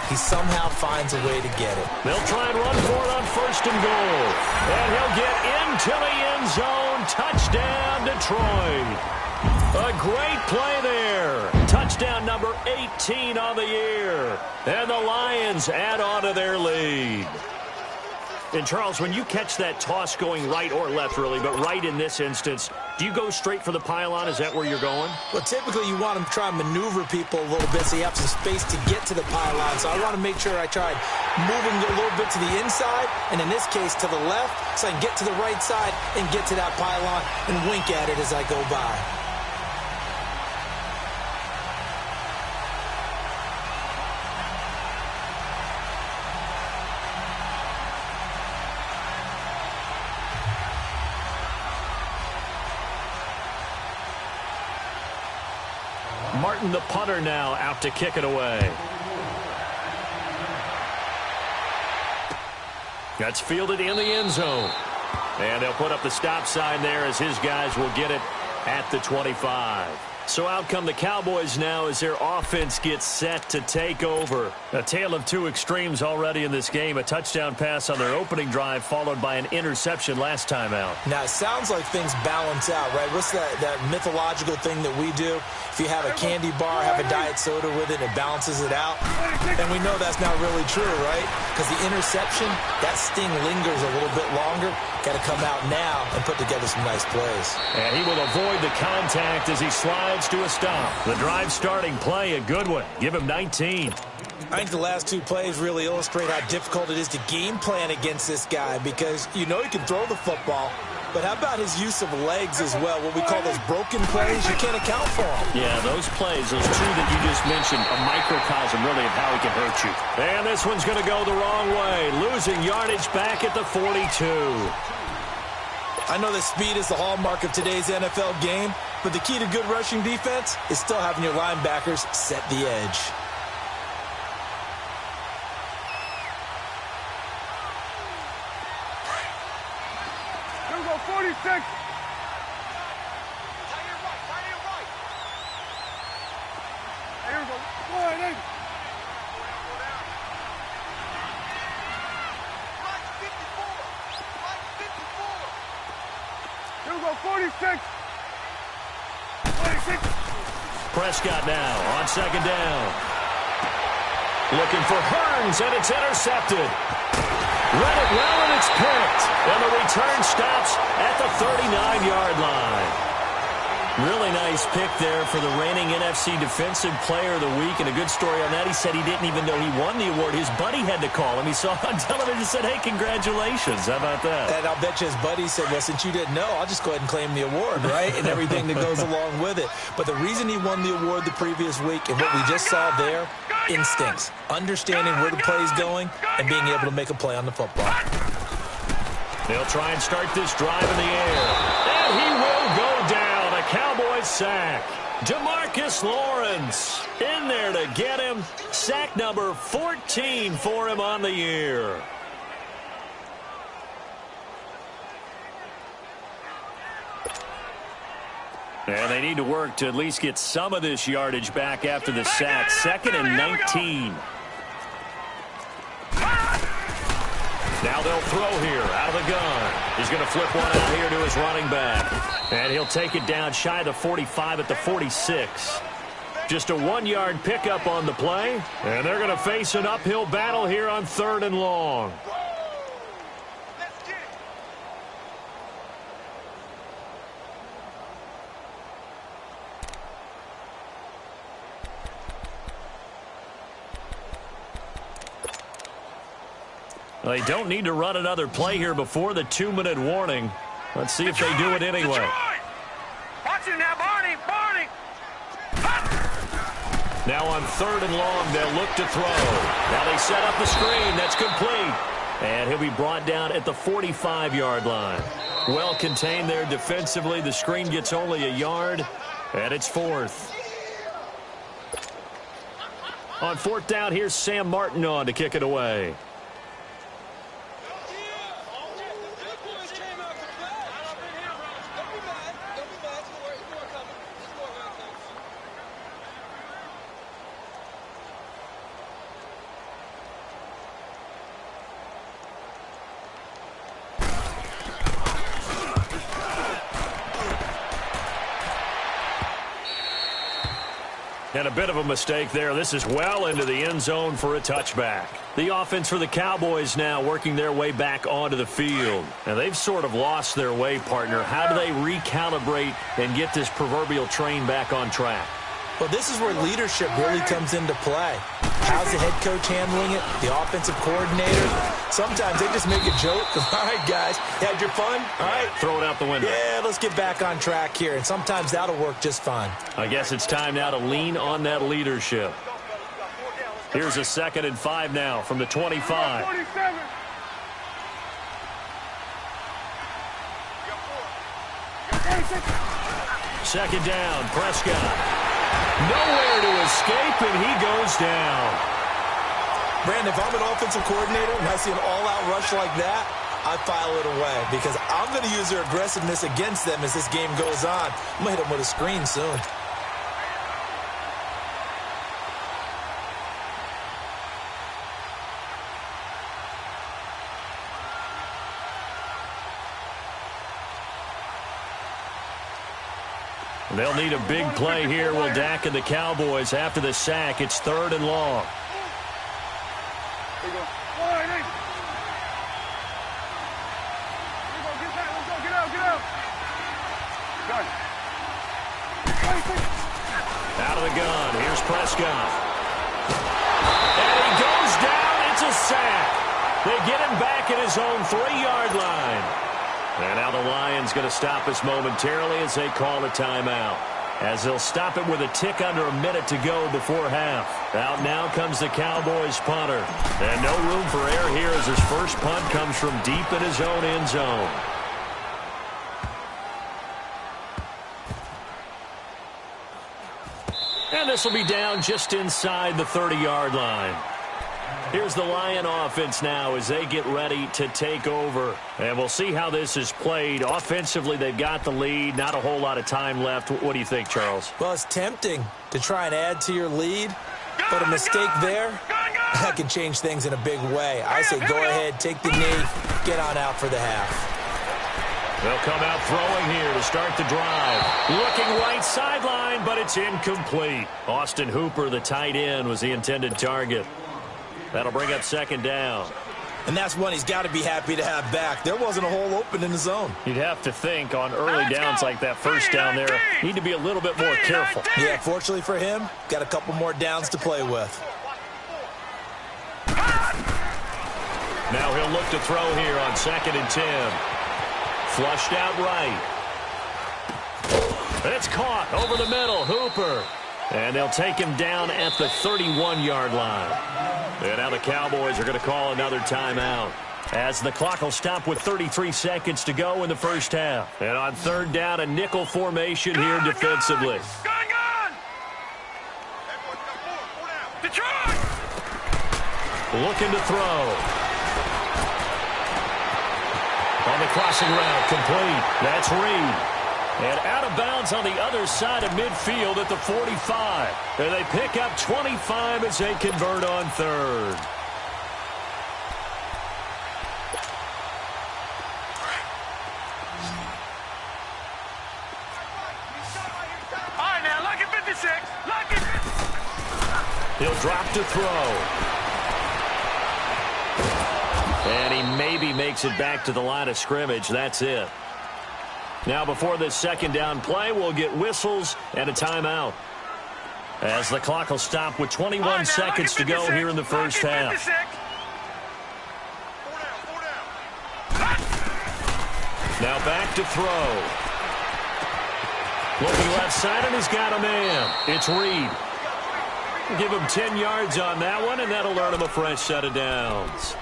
he somehow finds a way to get it. They'll try and run for it on 1st and goal. And he'll get into the end zone. Touchdown, Detroit. A great play there. Touchdown number 18 on the year. And the Lions add on to their lead. And, Charles, when you catch that toss going right or left, really, but right in this instance, do you go straight for the pylon? Is that where you're going? Well, typically you want to try and maneuver people a little bit so you have some space to get to the pylon. So I want to make sure I try moving a little bit to the inside, and in this case to the left, so I can get to the right side and get to that pylon and wink at it as I go by. Martin, the punter, now out to kick it away. That's fielded in the end zone. And they'll put up the stop sign there as his guys will get it at the 25. So out come the Cowboys now as their offense gets set to take over. A tale of 2 extremes already in this game. A touchdown pass on their opening drive followed by an interception last time out. Now, it sounds like things balance out, right? What's that mythological thing that we do? If you have a candy bar, have a diet soda with it, it balances it out. And we know that's not really true, right? Because the interception, that sting lingers a little bit longer. Got to come out now and put together some nice plays. And he will avoid the contact as he slides to a stop. The drive starting play, a good one. Give him 19. I think the last 2 plays really illustrate how difficult it is to game plan against this guy, because you know he can throw the football, but how about his use of legs as well? What we call those broken plays, you can't account for them. Yeah, those plays, those 2 that you just mentioned, a microcosm really of how he can hurt you. And this one's going to go the wrong way, losing yardage back at the 42. I know that speed is the hallmark of today's NFL game, but the key to good rushing defense is still having your linebackers set the edge. Here we go, 46. Here we go. 1, 8. Here we go, 46. 46. Prescott now on 2nd down. Looking for Hearns, and it's intercepted. Read it well, and it's picked. And the return stops at the 39-yard line. Really nice pick there for the reigning NFC Defensive Player of the Week. And a good story on that, he said he didn't even know he won the award. His buddy had to call him. He saw it on television and said, hey, congratulations. How about that? And I'll bet you his buddy said, well, since you didn't know, I'll just go ahead and claim the award, right? And everything that goes along with it. But the reason he won the award the previous week and what we just saw there, instincts, understanding where the play is going and being able to make a play on the football. They'll try and start this drive in the air. And he will go down. A Cowboys sack. Demarcus Lawrence in there to get him. Sack number 14 for him on the year. And they need to work to at least get some of this yardage back after the sack. 2nd and 19. Now they'll throw here out of the gun. He's going to flip one out here to his running back. And he'll take it down shy of the 45 at the 46. Just a 1-yard pickup on the play. And they're going to face an uphill battle here on 3rd and long. They don't need to run another play here before the 2-minute warning. Let's see if they do it anyway. Watch him now, Barney. Barney. Now on 3rd and long, they'll look to throw. Now they set up the screen. That's complete. And he'll be brought down at the 45-yard line. Well contained there defensively. The screen gets only a yard, and it's 4th. On 4th down, here's Sam Martin on to kick it away. And a bit of a mistake there. This is well into the end zone for a touchback. The offense for the Cowboys now working their way back onto the field. And they've sort of lost their way, partner. How do they recalibrate and get this proverbial train back on track? Well, this is where leadership really comes into play. How's the head coach handling it? The offensive coordinator? Sometimes they just make a joke. All right, guys, you had your fun? All right. Throw it out the window. Yeah, let's get back on track here. And sometimes that'll work just fine. I guess it's time now to lean on that leadership. Here's a 2nd and 5 now from the 25. 47. Second down, Prescott. Nowhere to escape, and he goes down. Brandon, if I'm an offensive coordinator and I see an all-out rush like that, I file it away because I'm going to use their aggressiveness against them as this game goes on. I'm going to hit them with a screen soon. They'll need a big play here, will Dak and the Cowboys after the sack. It's 3rd and long. Out of the gun, here's Prescott. And he goes down, it's a sack. They get him back at his own 3-yard line. And now the Lions going to stop us momentarily as they call a timeout. As they'll stop it with a tick under a minute to go before half. Out now comes the Cowboys punter. And no room for error here as his first punt comes from deep in his own end zone. And this will be down just inside the 30-yard line. Here's the Lion offense now as they get ready to take over. And we'll see how this is played. Offensively, they've got the lead. Not a whole lot of time left. What do you think, Charles? Well, it's tempting to try and add to your lead, but a mistake there, that can change things in a big way. I say go ahead, take the knee, get on out for the half. They'll come out throwing here to start the drive. Looking right sideline, but it's incomplete. Austin Hooper, the tight end, was the intended target. That'll bring up 2nd down. And that's one he's got to be happy to have back. There wasn't a hole open in the zone. You'd have to think on early downs like that first down there, need to be a little bit more careful. Yeah, fortunately for him, got a couple more downs to play with. Now he'll look to throw here on 2nd and 10. Flushed out right. It's caught over the middle. Hooper. And they'll take him down at the 31-yard line. And now the Cowboys are going to call another timeout, as the clock will stop with 33 seconds to go in the first half. And on 3rd down, a nickel formation here defensively. Detroit! Looking to throw. On the crossing route, complete. That's Reed. And out of bounds on the other side of midfield at the 45. And they pick up 25 as they convert on 3rd. All right, now, lucky 56. Lucky 56. He'll drop to throw. And he maybe makes it back to the line of scrimmage. That's it. Now, before this 2nd down play, we'll get whistles and a timeout, as the clock will stop with 21 seconds to go here in the first half. Now back to throw. Looking left side, and he's got a man. It's Reed. Give him 10 yards on that one, and that'll earn him a fresh set of downs.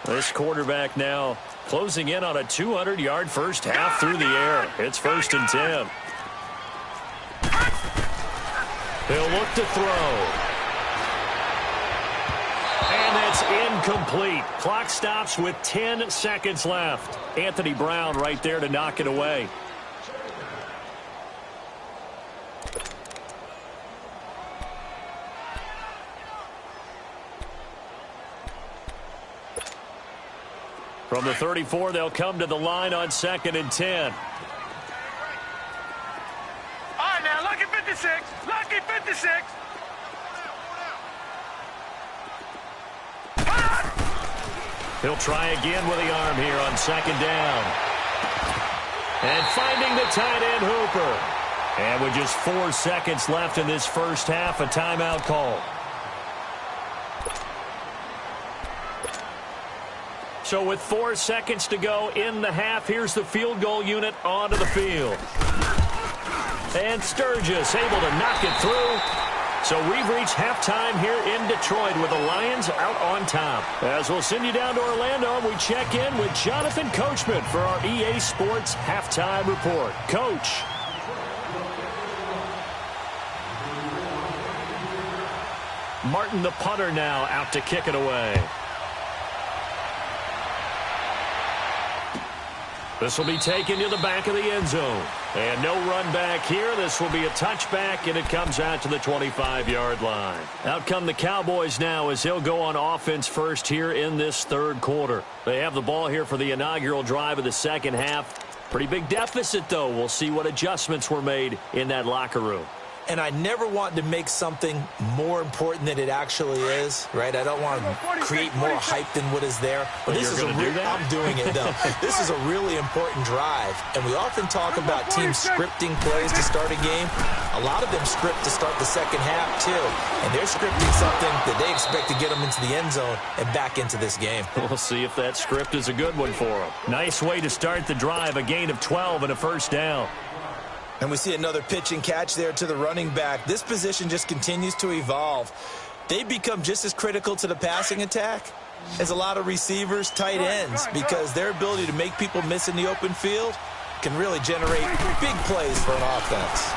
This quarterback now closing in on a 200-yard first half through the air. It's 1st and 10. He'll look to throw. And that's incomplete. Clock stops with 10 seconds left. Anthony Brown right there to knock it away. From the 34, they'll come to the line on 2nd and 10. All right, now, lucky 56. Lucky 56. He'll try again with the arm here on 2nd down. And finding the tight end, Hooper. And with just 4 seconds left in this first half, a timeout call. So with 4 seconds to go in the half, here's the field goal unit onto the field. And Sturgis able to knock it through. So we've reached halftime here in Detroit with the Lions out on top. As we'll send you down to Orlando, we check in with Jonathan Coachman for our EA Sports Halftime Report. Coach. Martin, the punter, now out to kick it away. This will be taken to the back of the end zone. And no run back here. This will be a touchback, and it comes out to the 25-yard line. Out come the Cowboys now as they'll go on offense first here in this 3rd quarter. They have the ball here for the inaugural drive of the 2nd half. Pretty big deficit, though. We'll see what adjustments were made in that locker room. And I never want to make something more important than it actually is, right? I don't want to create more hype than what is there. But this is I'm doing it, though. This is a really important drive. And we often talk about teams scripting plays to start a game. A lot of them script to start the 2nd half, too. And they're scripting something that they expect to get them into the end zone and back into this game. We'll see if that script is a good one for them. Nice way to start the drive, a gain of 12 and a first down. And we see another pitch and catch there to the running back. This position just continues to evolve. They become just as critical to the passing attack as a lot of receivers, tight ends, because their ability to make people miss in the open field can really generate big plays for an offense.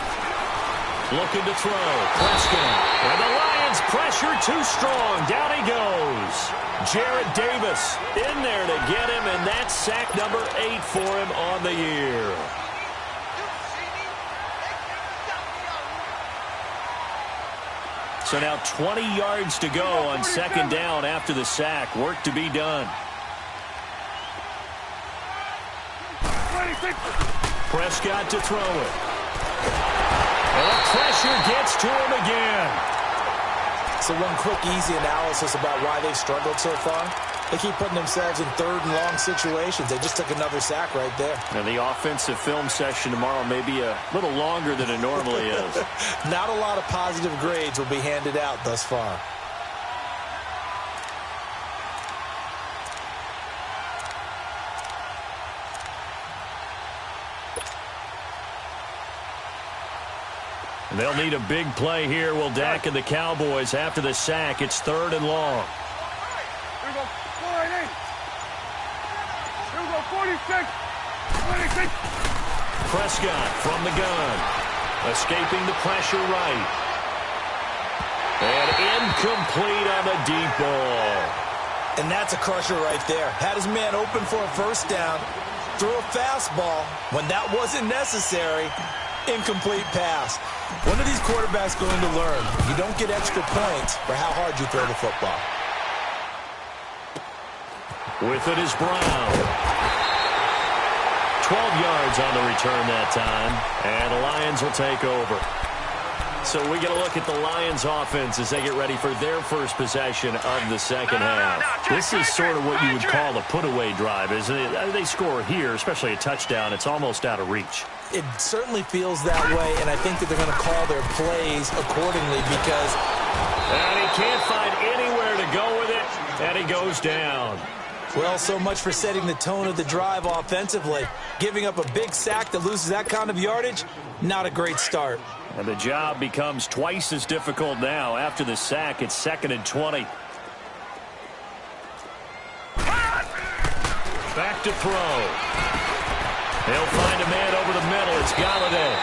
Looking to throw. Prescott. And the Lions pressure too strong. Down he goes. Jarrett Davis in there to get him, and that's sack number 8 for him on the year. So now 20 yards to go on 2nd down after the sack. Work to be done. Prescott to throw it. And the pressure gets to him again. So one quick, easy analysis about why they've struggled so far. They keep putting themselves in third and long situations. They just took another sack right there. And the offensive film session tomorrow may be a little longer than it normally is. Not a lot of positive grades will be handed out thus far. They'll need a big play here. Will Dak and the Cowboys after the sack. It's third and long. Here we go. 48. Here we go. 46. 26. Prescott from the gun. Escaping the pressure right. And incomplete on the deep ball. And that's a crusher right there. Had his man open for a first down. Threw a fastball when that wasn't necessary. Incomplete pass. When are these quarterbacks going to learn? You don't get extra points for how hard you throw the football. With it is Brown. 12 yards on the return that time. And the Lions will take over. So we get a look at the Lions offense as they get ready for their first possession of the second half. This is sort of what you would call a put-away drive, isn't it? They score here, especially a touchdown. It's almost out of reach. It certainly feels that way, and I think that they're going to call their plays accordingly because... And he can't find anywhere to go with it, and he goes down. Well, so much for setting the tone of the drive offensively. Giving up a big sack that loses that kind of yardage, not a great start. And the job becomes twice as difficult now. After the sack, it's 2nd and 20. Back to throw. He'll find a man over the middle. It's Galladay.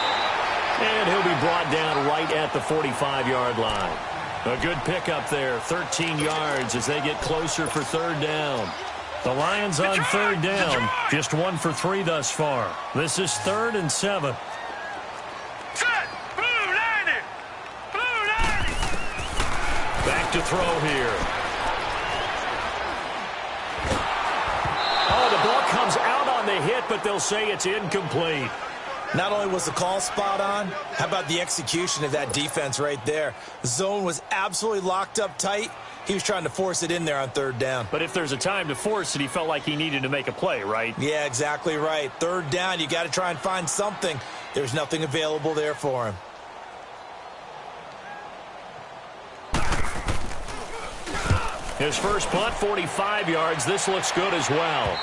And he'll be brought down right at the 45-yard line. A good pickup there, 13 yards as they get closer for third down. The Lions on third down, just 1 for 3 thus far. This is 3rd and 7. Back to throw here. Oh, the ball comes out on the hit, but they'll say it's incomplete. Not only was the call spot on, how about the execution of that defense right there? The zone was absolutely locked up tight. He was trying to force it in there on third down. But if there's a time to force it, he felt like he needed to make a play, right? Yeah, exactly right. Third down, you got to try and find something. There's nothing available there for him. His first punt, 45 yards. This looks good as well.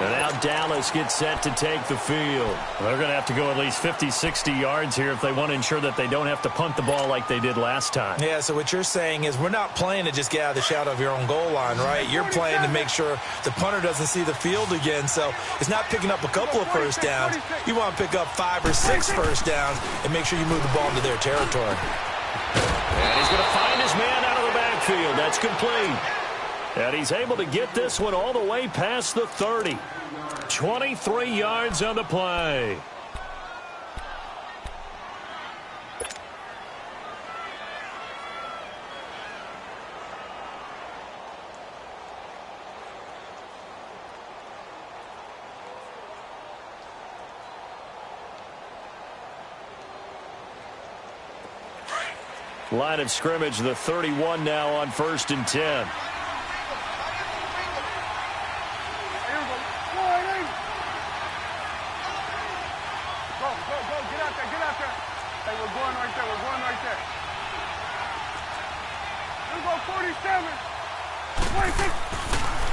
And now Dallas gets set to take the field. They're going to have to go at least 50, 60 yards here if they want to ensure that they don't have to punt the ball like they did last time. Yeah, so what you're saying is we're not playing to just get out of the shadow of your own goal line, right? You're playing to make sure the punter doesn't see the field again. So it's not picking up a couple of first downs. You want to pick up 5 or 6 first downs and make sure you move the ball into their territory. And he's going to find his man out of the backfield. That's complete. And he's able to get this one all the way past the 30. 23 yards on the play. Line of scrimmage, the 31 now on 1st and 10.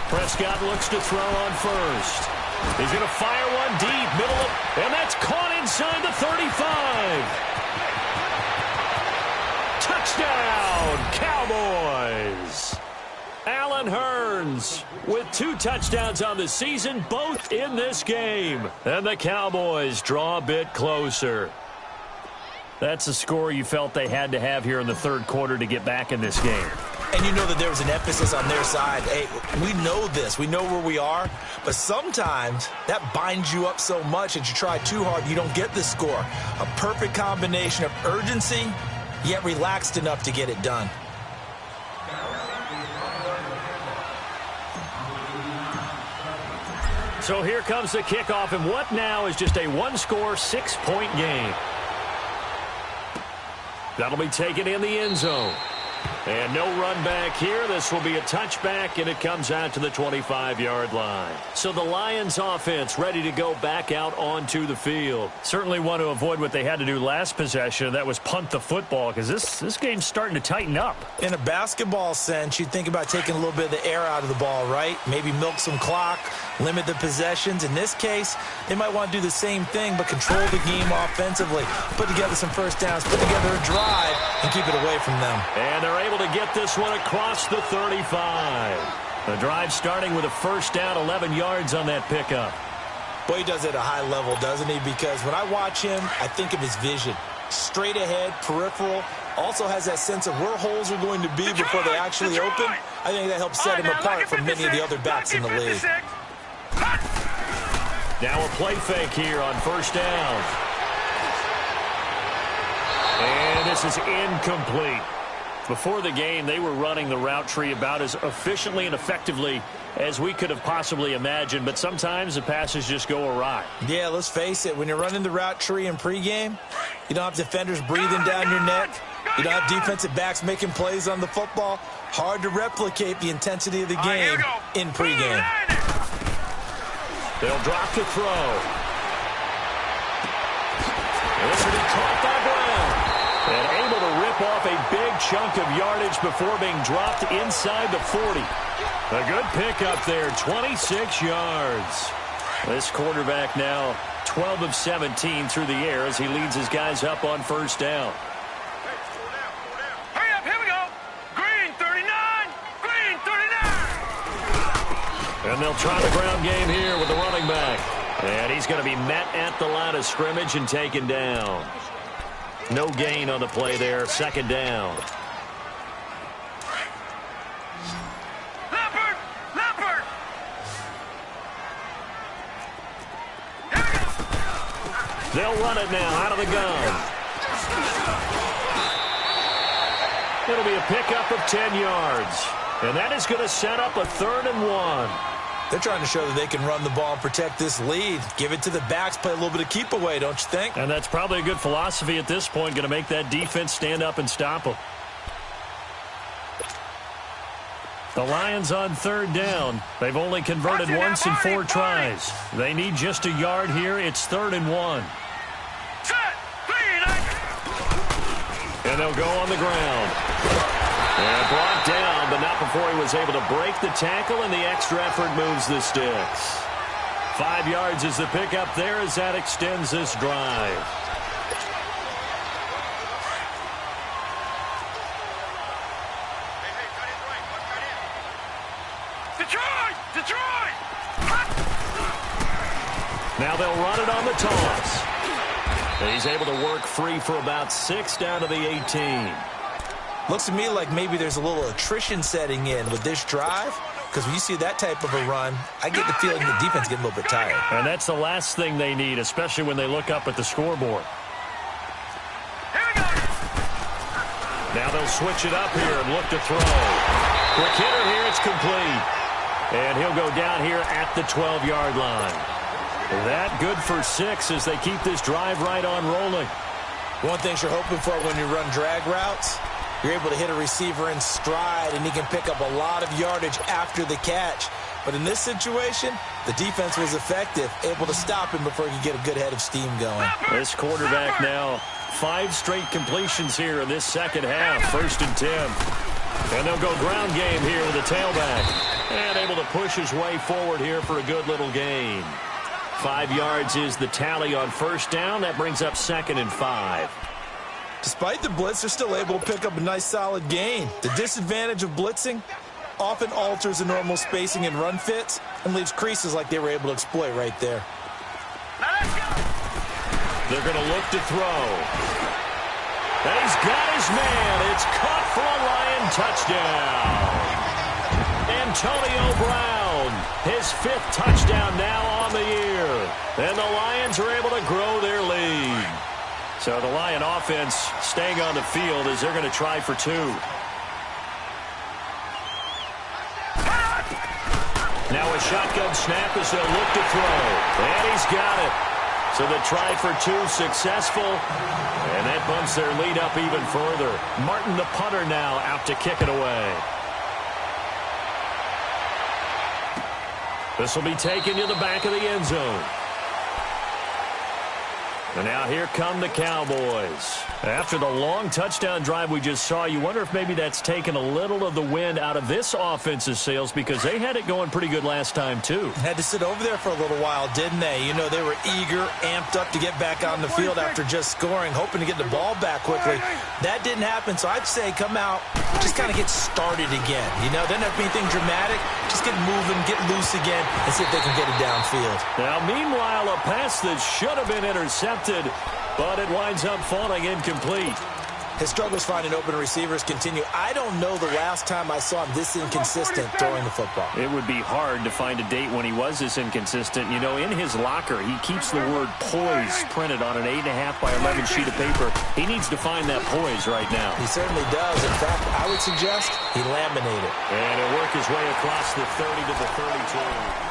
Prescott looks to throw on first. He's going to fire one deep, middle of, and that's caught inside the 35. Touchdown, Cowboys. Allen Hurns with 2 touchdowns on the season, both in this game. And the Cowboys draw a bit closer. That's a score you felt they had to have here in the third quarter to get back in this game. And you know that there was an emphasis on their side. Hey, we know this. We know where we are. But sometimes that binds you up so much that you try too hard, you don't get the score. A perfect combination of urgency, yet relaxed enough to get it done. So here comes the kickoff, and what now is just a one-score, 6-point game. That'll be taken in the end zone. And no run back here. This will be a touchback, and it comes out to the 25-yard line. So the Lions offense ready to go back out onto the field. Certainly want to avoid what they had to do last possession. That was punt the football, because this game's starting to tighten up. In a basketball sense, you think about taking a little bit of the air out of the ball, right? Maybe milk some clock, limit the possessions. In this case, they might want to do the same thing, but control the game offensively. Put together some first downs, put together a drive, and keep it away from them. And they're able to get this one across the 35. The drive starting with a first down, 11 yards on that pickup. Boy, he does it at a high level, doesn't he? Because when I watch him, I think of his vision. Straight ahead, peripheral, also has that sense of where holes are going to be before they actually open. I think that helps set him apart from many of the other backs in the league. Now a play fake here on first down. And this is incomplete. Before the game, they were running the route tree about as efficiently and effectively as we could have possibly imagined, but sometimes the passes just go awry. Yeah, let's face it. When you're running the route tree in pregame, you don't have defenders breathing down your neck. You don't have defensive backs making plays on the football. Hard to replicate the intensity of the game in pregame. They'll drop to throw. This will be caught by Brown. And able to rip off a big chunk of yardage before being dropped inside the 40. A good pickup there, 26 yards. This quarterback now 12 of 17 through the air as he leads his guys up on first down. Hurry up, here we go. Green 39, green 39. And they'll try the ground game here with the running back. And he's going to be met at the line of scrimmage and taken down. No gain on the play there, second down. Leopard! Leopard! They'll run it now out of the gun. It'll be a pickup of 10 yards. And that is going to set up a 3rd and 1. They're trying to show that they can run the ball and protect this lead. Give it to the backs, play a little bit of keep away, don't you think? And that's probably a good philosophy at this point, going to make that defense stand up and stop them. The Lions on 3rd down. They've only converted once in 4 tries. They need just a yard here. It's 3rd and 1. Set! And they'll go on the ground. And brought down, but not before he was able to break the tackle, and the extra effort moves the sticks. 5 yards is the pickup there as that extends this drive. Detroit! Detroit! Now they'll run it on the toss. And he's able to work free for about 6 down to the 18. Looks to me like maybe there's a little attrition setting in with this drive, because when you see that type of a run, I get the feeling the defense getting a little bit tired. And that's the last thing they need, especially when they look up at the scoreboard. Here we go! Now they'll switch it up here and look to throw. Quick hitter here, it's complete. And he'll go down here at the 12-yard line. That good for 6 as they keep this drive right on rolling. One thing you're hoping for when you run drag routes, you're able to hit a receiver in stride, and he can pick up a lot of yardage after the catch. But in this situation, the defense was effective, able to stop him before he could get a good head of steam going. This quarterback now 5 straight completions here in this second half, 1st and 10. And they'll go ground game here with a tailback. And able to push his way forward here for a good little gain. 5 yards is the tally on first down. That brings up 2nd and 5. Despite the blitz, they're still able to pick up a nice solid gain. The disadvantage of blitzing often alters the normal spacing and run fits and leaves creases like they were able to exploit right there. They're going to look to throw. And he's got his man. It's caught for a Lion touchdown. Antonio Brown, his 5th touchdown now on the year. And the Lions are able to grow their lead. So the Lion offense staying on the field as they're going to try for 2. Now a shotgun snap as they'll look to throw. And he's got it. So the try for two successful. And that bumps their lead up even further. Martin, the punter, now out to kick it away. This will be taken to the back of the end zone. And now here come the Cowboys. After the long touchdown drive we just saw, you wonder if maybe that's taken a little of the wind out of this offense's sails, because they had it going pretty good last time, too. Had to sit over there for a little while, didn't they? You know, they were eager, amped up to get back on the field after just scoring, hoping to get the ball back quickly. That didn't happen, so I'd say come out, just kind of get started again. You know, doesn't have to be anything dramatic. Just get moving, get loose again, and see if they can get it downfield. Now, meanwhile, a pass that should have been intercepted, but it winds up falling incomplete. His struggles finding open receivers continue. I don't know the last time I saw him this inconsistent throwing the football. It would be hard to find a date when he was this inconsistent. You know, in his locker, he keeps the word poise printed on an 8.5 by 11 sheet of paper. He needs to find that poise right now. He certainly does. In fact, I would suggest he laminate it. And he'll work his way across the 30 to the 32.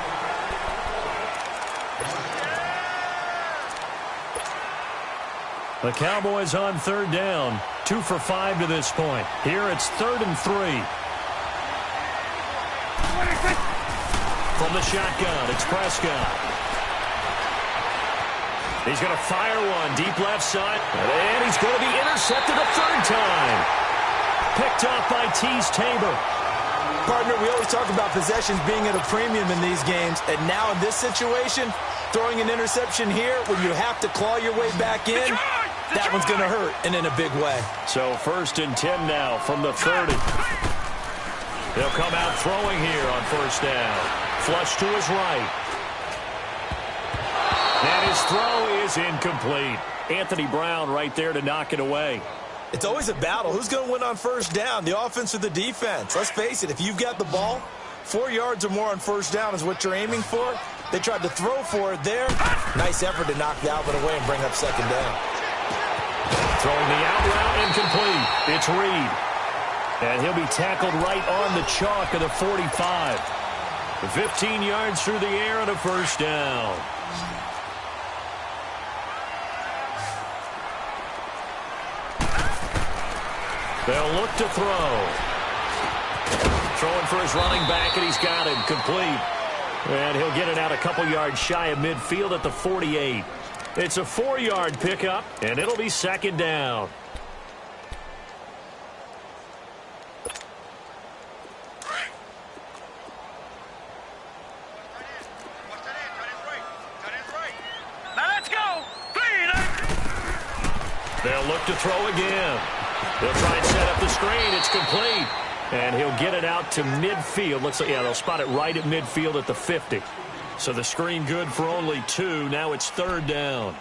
The Cowboys on third down. 2 for 5 to this point. Here it's 3rd and 3. From the shotgun, it's Prescott. He's going to fire one deep left side. And he's going to be intercepted a third time. Picked off by Tease Tabor. Partner, we always talk about possessions being at a premium in these games. And now in this situation, throwing an interception here when you have to claw your way back in, that one's going to hurt, and in a big way. So 1st and 10 now from the 30. They'll come out throwing here on 1st down. Flush to his right. And his throw is incomplete. Anthony Brown right there to knock it away. It's always a battle. Who's going to win on 1st down, the offense or the defense? Let's face it, if you've got the ball, 4 yards or more on 1st down is what you're aiming for. They tried to throw for it there. Nice effort to knock Dalvin away and bring up 2nd down. Throwing the out route incomplete. It's Reed. And he'll be tackled right on the chalk of the 45. 15 yards through the air and a 1st down. They'll look to throw. Throwing for his running back, and he's got it. Complete. And he'll get it out a couple yards shy of midfield at the 48. It's a 4-yard pickup, and it'll be 2nd down. Now let's go. They'll look to throw again. They'll try and set up the screen. It's complete. And he'll get it out to midfield. Looks like, yeah, they'll spot it right at midfield at the 50. So the screen good for only 2. Now it's 3rd down.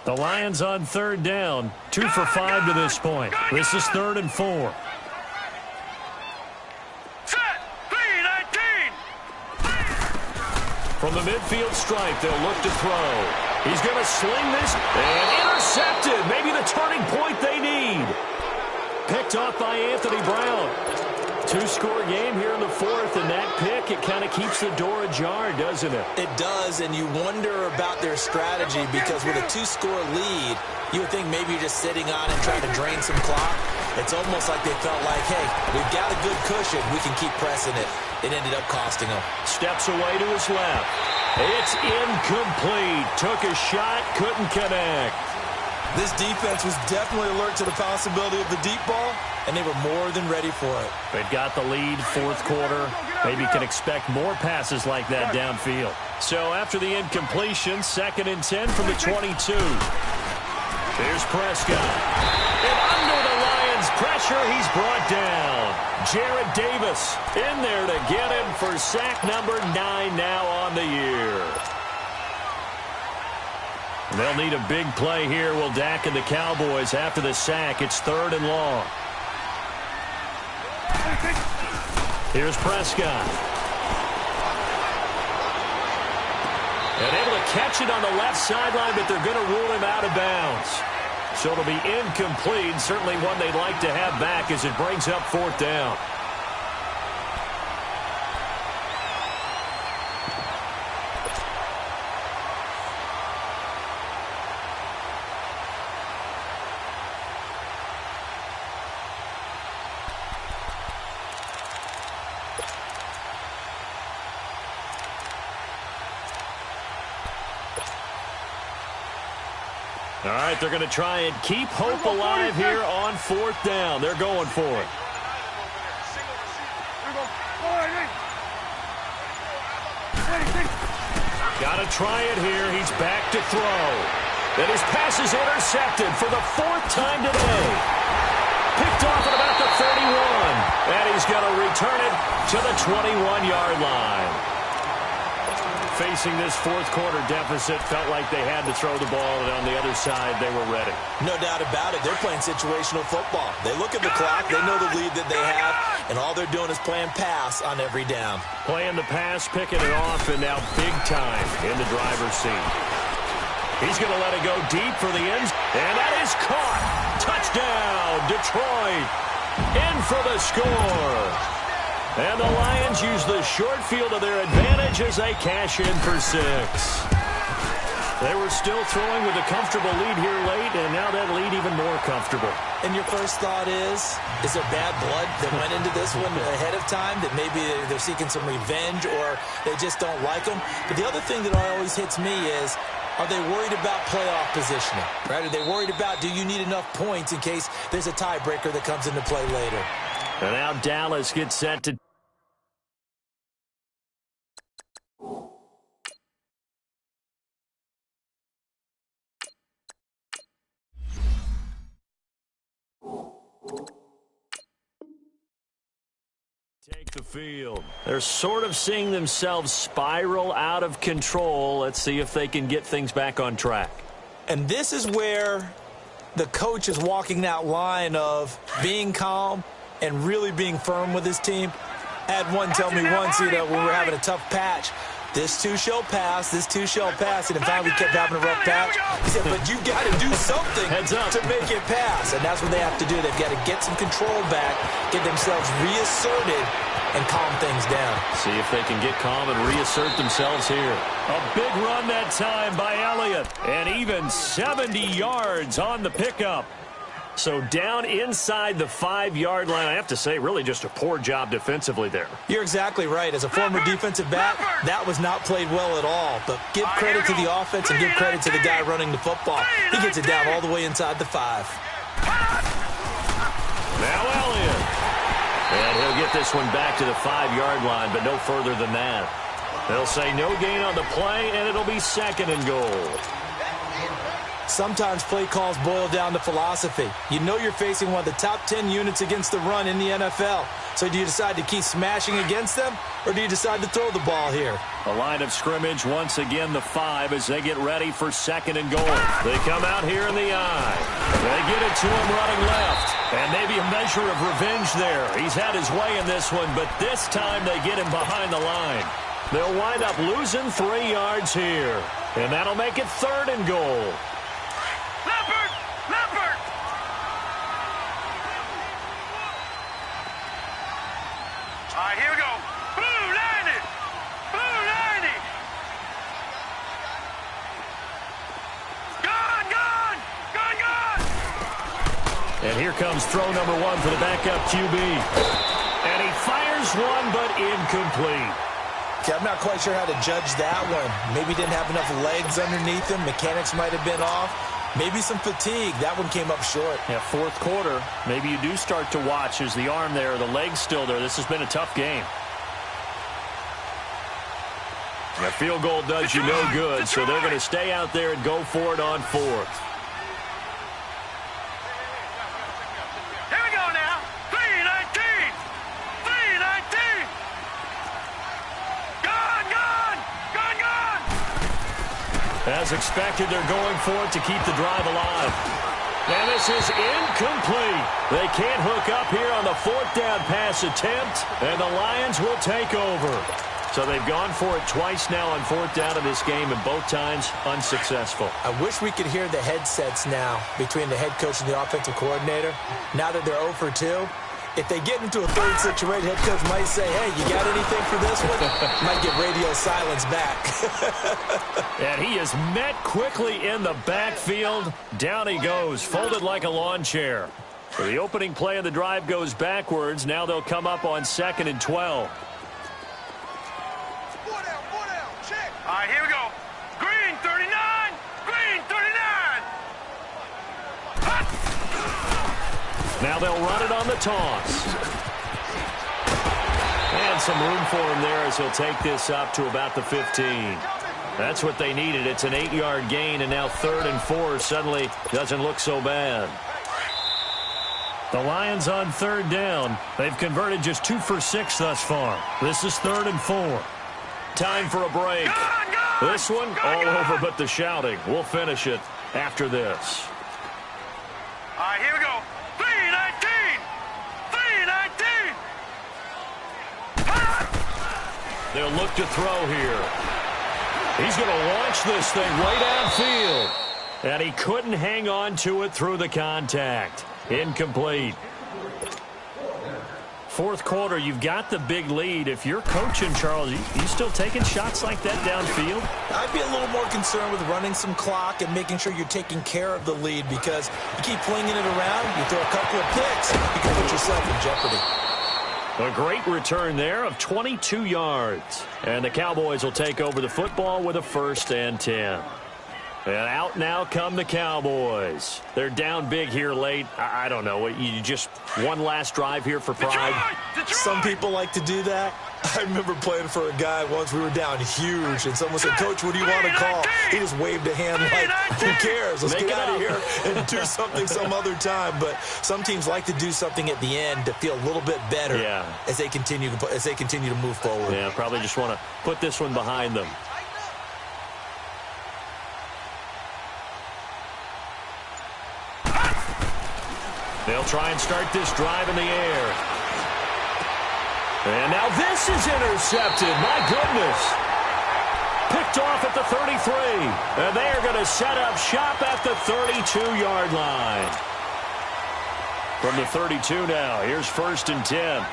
The Lions on 3rd down. 2 for 5 to this point. This is 3rd and 4. From the midfield stripe, they'll look to throw. He's going to sling this and intercepted. Maybe the turning point they need. Picked off by Anthony Brown. 2-score game here in the 4th, and that pick, it kind of keeps the door ajar, doesn't it? It does, and you wonder about their strategy, because with a 2-score lead, you would think maybe you're just sitting on and trying to drain some clock. It's almost like they felt like, hey, we've got a good cushion. We can keep pressing it. It ended up costing them. Steps away to his left. It's incomplete. Took a shot, couldn't connect. This defense was definitely alert to the possibility of the deep ball, and they were more than ready for it. They've got the lead, 4th quarter. Maybe can expect more passes like that downfield. So after the incompletion, 2nd and 10 from the 22. Here's Prescott. And under the Lions' pressure, he's brought down. Jarrett Davis in there to get him for sack number 9 now on the year. They'll need a big play here, will Dak and the Cowboys after the sack. It's 3rd and long. Here's Prescott. And able to catch it on the left sideline, but they're going to rule him out of bounds. So it'll be incomplete. Certainly one they'd like to have back as it brings up 4th down. All right, they're going to try and keep hope alive here on 4th down. They're going for it. Got to try it here. He's back to throw. And his pass is intercepted for the 4th time today. Picked off at about the 31. And he's going to return it to the 21-yard line. Facing this 4th quarter deficit, felt like they had to throw the ball, and on the other side, they were ready. No doubt about it. They're playing situational football. They look at the clock, they know the lead that they have, and all they're doing is playing pass on every down. Playing the pass, picking it off, and now big time in the driver's seat. He's going to let it go deep for the end, and that is caught. Touchdown, Detroit. In for the score. And the Lions use the short field to their advantage as they cash in for 6. They were still throwing with a comfortable lead here late, and now that lead even more comfortable. And your first thought is there bad blood that went into this one ahead of time, that maybe they're seeking some revenge or they just don't like them? But the other thing that always hits me is, are they worried about playoff positioning? Right? Are they worried about, do you need enough points in case there's a tiebreaker that comes into play later? And now Dallas gets set to... take the field. They're sort of seeing themselves spiral out of control. Let's see if they can get things back on track. And this is where the coach is walking that line of being calm and really being firm with his team. I had one tell me once, when we were having a tough patch, this too shall pass, this too shall pass, and in fact we kept having a rough patch. He said, but you've got to do something to make it pass, and that's what they have to do. They've got to get some control back, get themselves reasserted, and calm things down. See if they can get calm and reassert themselves here. A big run that time by Elliott, and even 70 yards on the pickup. So down inside the 5-yard line. I have to say, really just a poor job defensively there. You're exactly right. As a former defensive back, that was not played well at all. But give credit to the offense and give credit to the guy running the football. He gets it down all the way inside the 5. Now Elliott. And he'll get this one back to the 5-yard line, but no further than that. They'll say no gain on the play, and it'll be 2nd and goal. Sometimes play calls boil down to philosophy. You know you're facing one of the top 10 units against the run in the NFL. So do you decide to keep smashing against them, or do you decide to throw the ball here? A line of scrimmage, once again the 5 as they get ready for 2nd and goal. They come out here in the eye. They get it to him running left. And maybe a measure of revenge there. He's had his way in this one, but this time they get him behind the line. They'll wind up losing 3 yards here. And that'll make it 3rd and goal. Leopard! Leopard! All right, here we go. Blue 90! Blue 90! Gone! Gone! Gone! Gone! And here comes throw number 1 for the backup QB. And he fires one, but incomplete. Okay, I'm not quite sure how to judge that one. Maybe didn't have enough legs underneath him. Mechanics might have been off. Maybe some fatigue. That one came up short. Yeah, 4th quarter. Maybe you do start to watch. Is the arm there, the leg's still there? This has been a tough game. A field goal does you no good, so they're going to stay out there and go for it on 4th. Here we go now. 319! 319! Gone! Gone! Gone! Gone! As expected, they're going for it to keep the drive alive. And this is incomplete. They can't hook up here on the 4th down pass attempt, and the Lions will take over. So they've gone for it twice now on 4th down in this game, and both times unsuccessful. I wish we could hear the headsets now between the head coach and the offensive coordinator. Now that they're 0 for 2, if they get into a third situation, head coach might say, hey, you got anything for this one? Might get radio silence back. And he is met quickly in the backfield. Down he goes, folded like a lawn chair. So the opening play of the drive goes backwards. Now they'll come up on 2nd and 12. All right, here we go. Green 39. Green 39. Now they'll run it on the toss. And some room for him there as he'll take this up to about the 15. That's what they needed. It's an 8-yard gain, and now 3rd and 4 suddenly doesn't look so bad. The Lions on 3rd down. They've converted just 2 for 6 thus far. This is 3rd and 4. Time for a break. This one all over but the shouting. We'll finish it after this. All right, here we go. 3-19. 3-19. They'll look to throw here. He's going to launch this thing way downfield. And he couldn't hang on to it through the contact. Incomplete. 4th quarter, you've got the big lead. If you're coaching, Charles, you still taking shots like that downfield? I'd be a little more concerned with running some clock and making sure you're taking care of the lead, because you keep flinging it around, you throw a couple of picks, you can put yourself in jeopardy. A great return there of 22 yards. And the Cowboys will take over the football with a 1st and 10. And out now come the Cowboys. They're down big here late. I don't know. You just one last drive here for pride. Detroit! Some people like to do that. I remember playing for a guy once. We were down huge, and someone said, Coach, what do you want to call? He just waved a hand like, who cares? Let's get out of here and do something some other time. But some teams like to do something at the end to feel a little bit better as they continue to move forward. Yeah, probably just want to put this one behind them. They'll try and start this drive in the air. And now this is intercepted. My goodness. Picked off at the 33. And they are going to set up shop at the 32-yard line. From the 32 now, here's 1st and 10.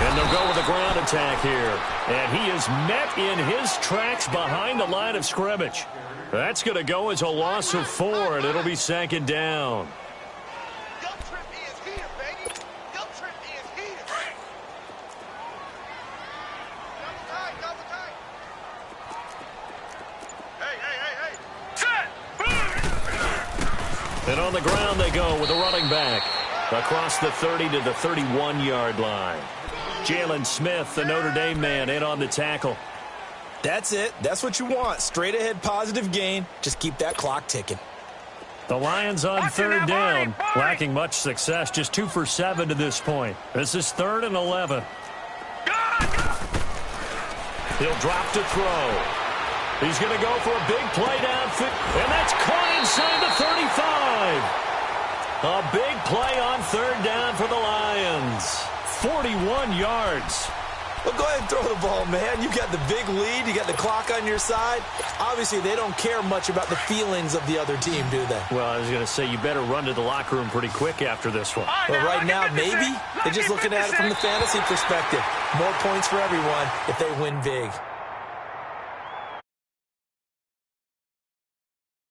And they'll go with a ground attack here. And he is met in his tracks behind the line of scrimmage. That's going to go as a loss of 4, and it'll be 2nd down. And on the ground they go with a running back. Across the 30 to the 31-yard line. Jalen Smith, the Notre Dame man, in on the tackle. That's it. That's what you want. Straight ahead, positive gain. Just keep that clock ticking. The Lions on 3rd down, lacking much success, just 2 for 7 to this point. This is 3rd and 11. He'll drop to throw. He's going to go for a big play downfield, and that's caught inside the 35. A big play on 3rd down for the Lions. 41 yards. Well, go ahead and throw the ball, man. You got the big lead. You got the clock on your side. Obviously, they don't care much about the feelings of the other team, do they? Well, I was going to say, you better run to the locker room pretty quick after this one. Well, right now, maybe. They're just looking at it from the fantasy perspective. More points for everyone if they win big.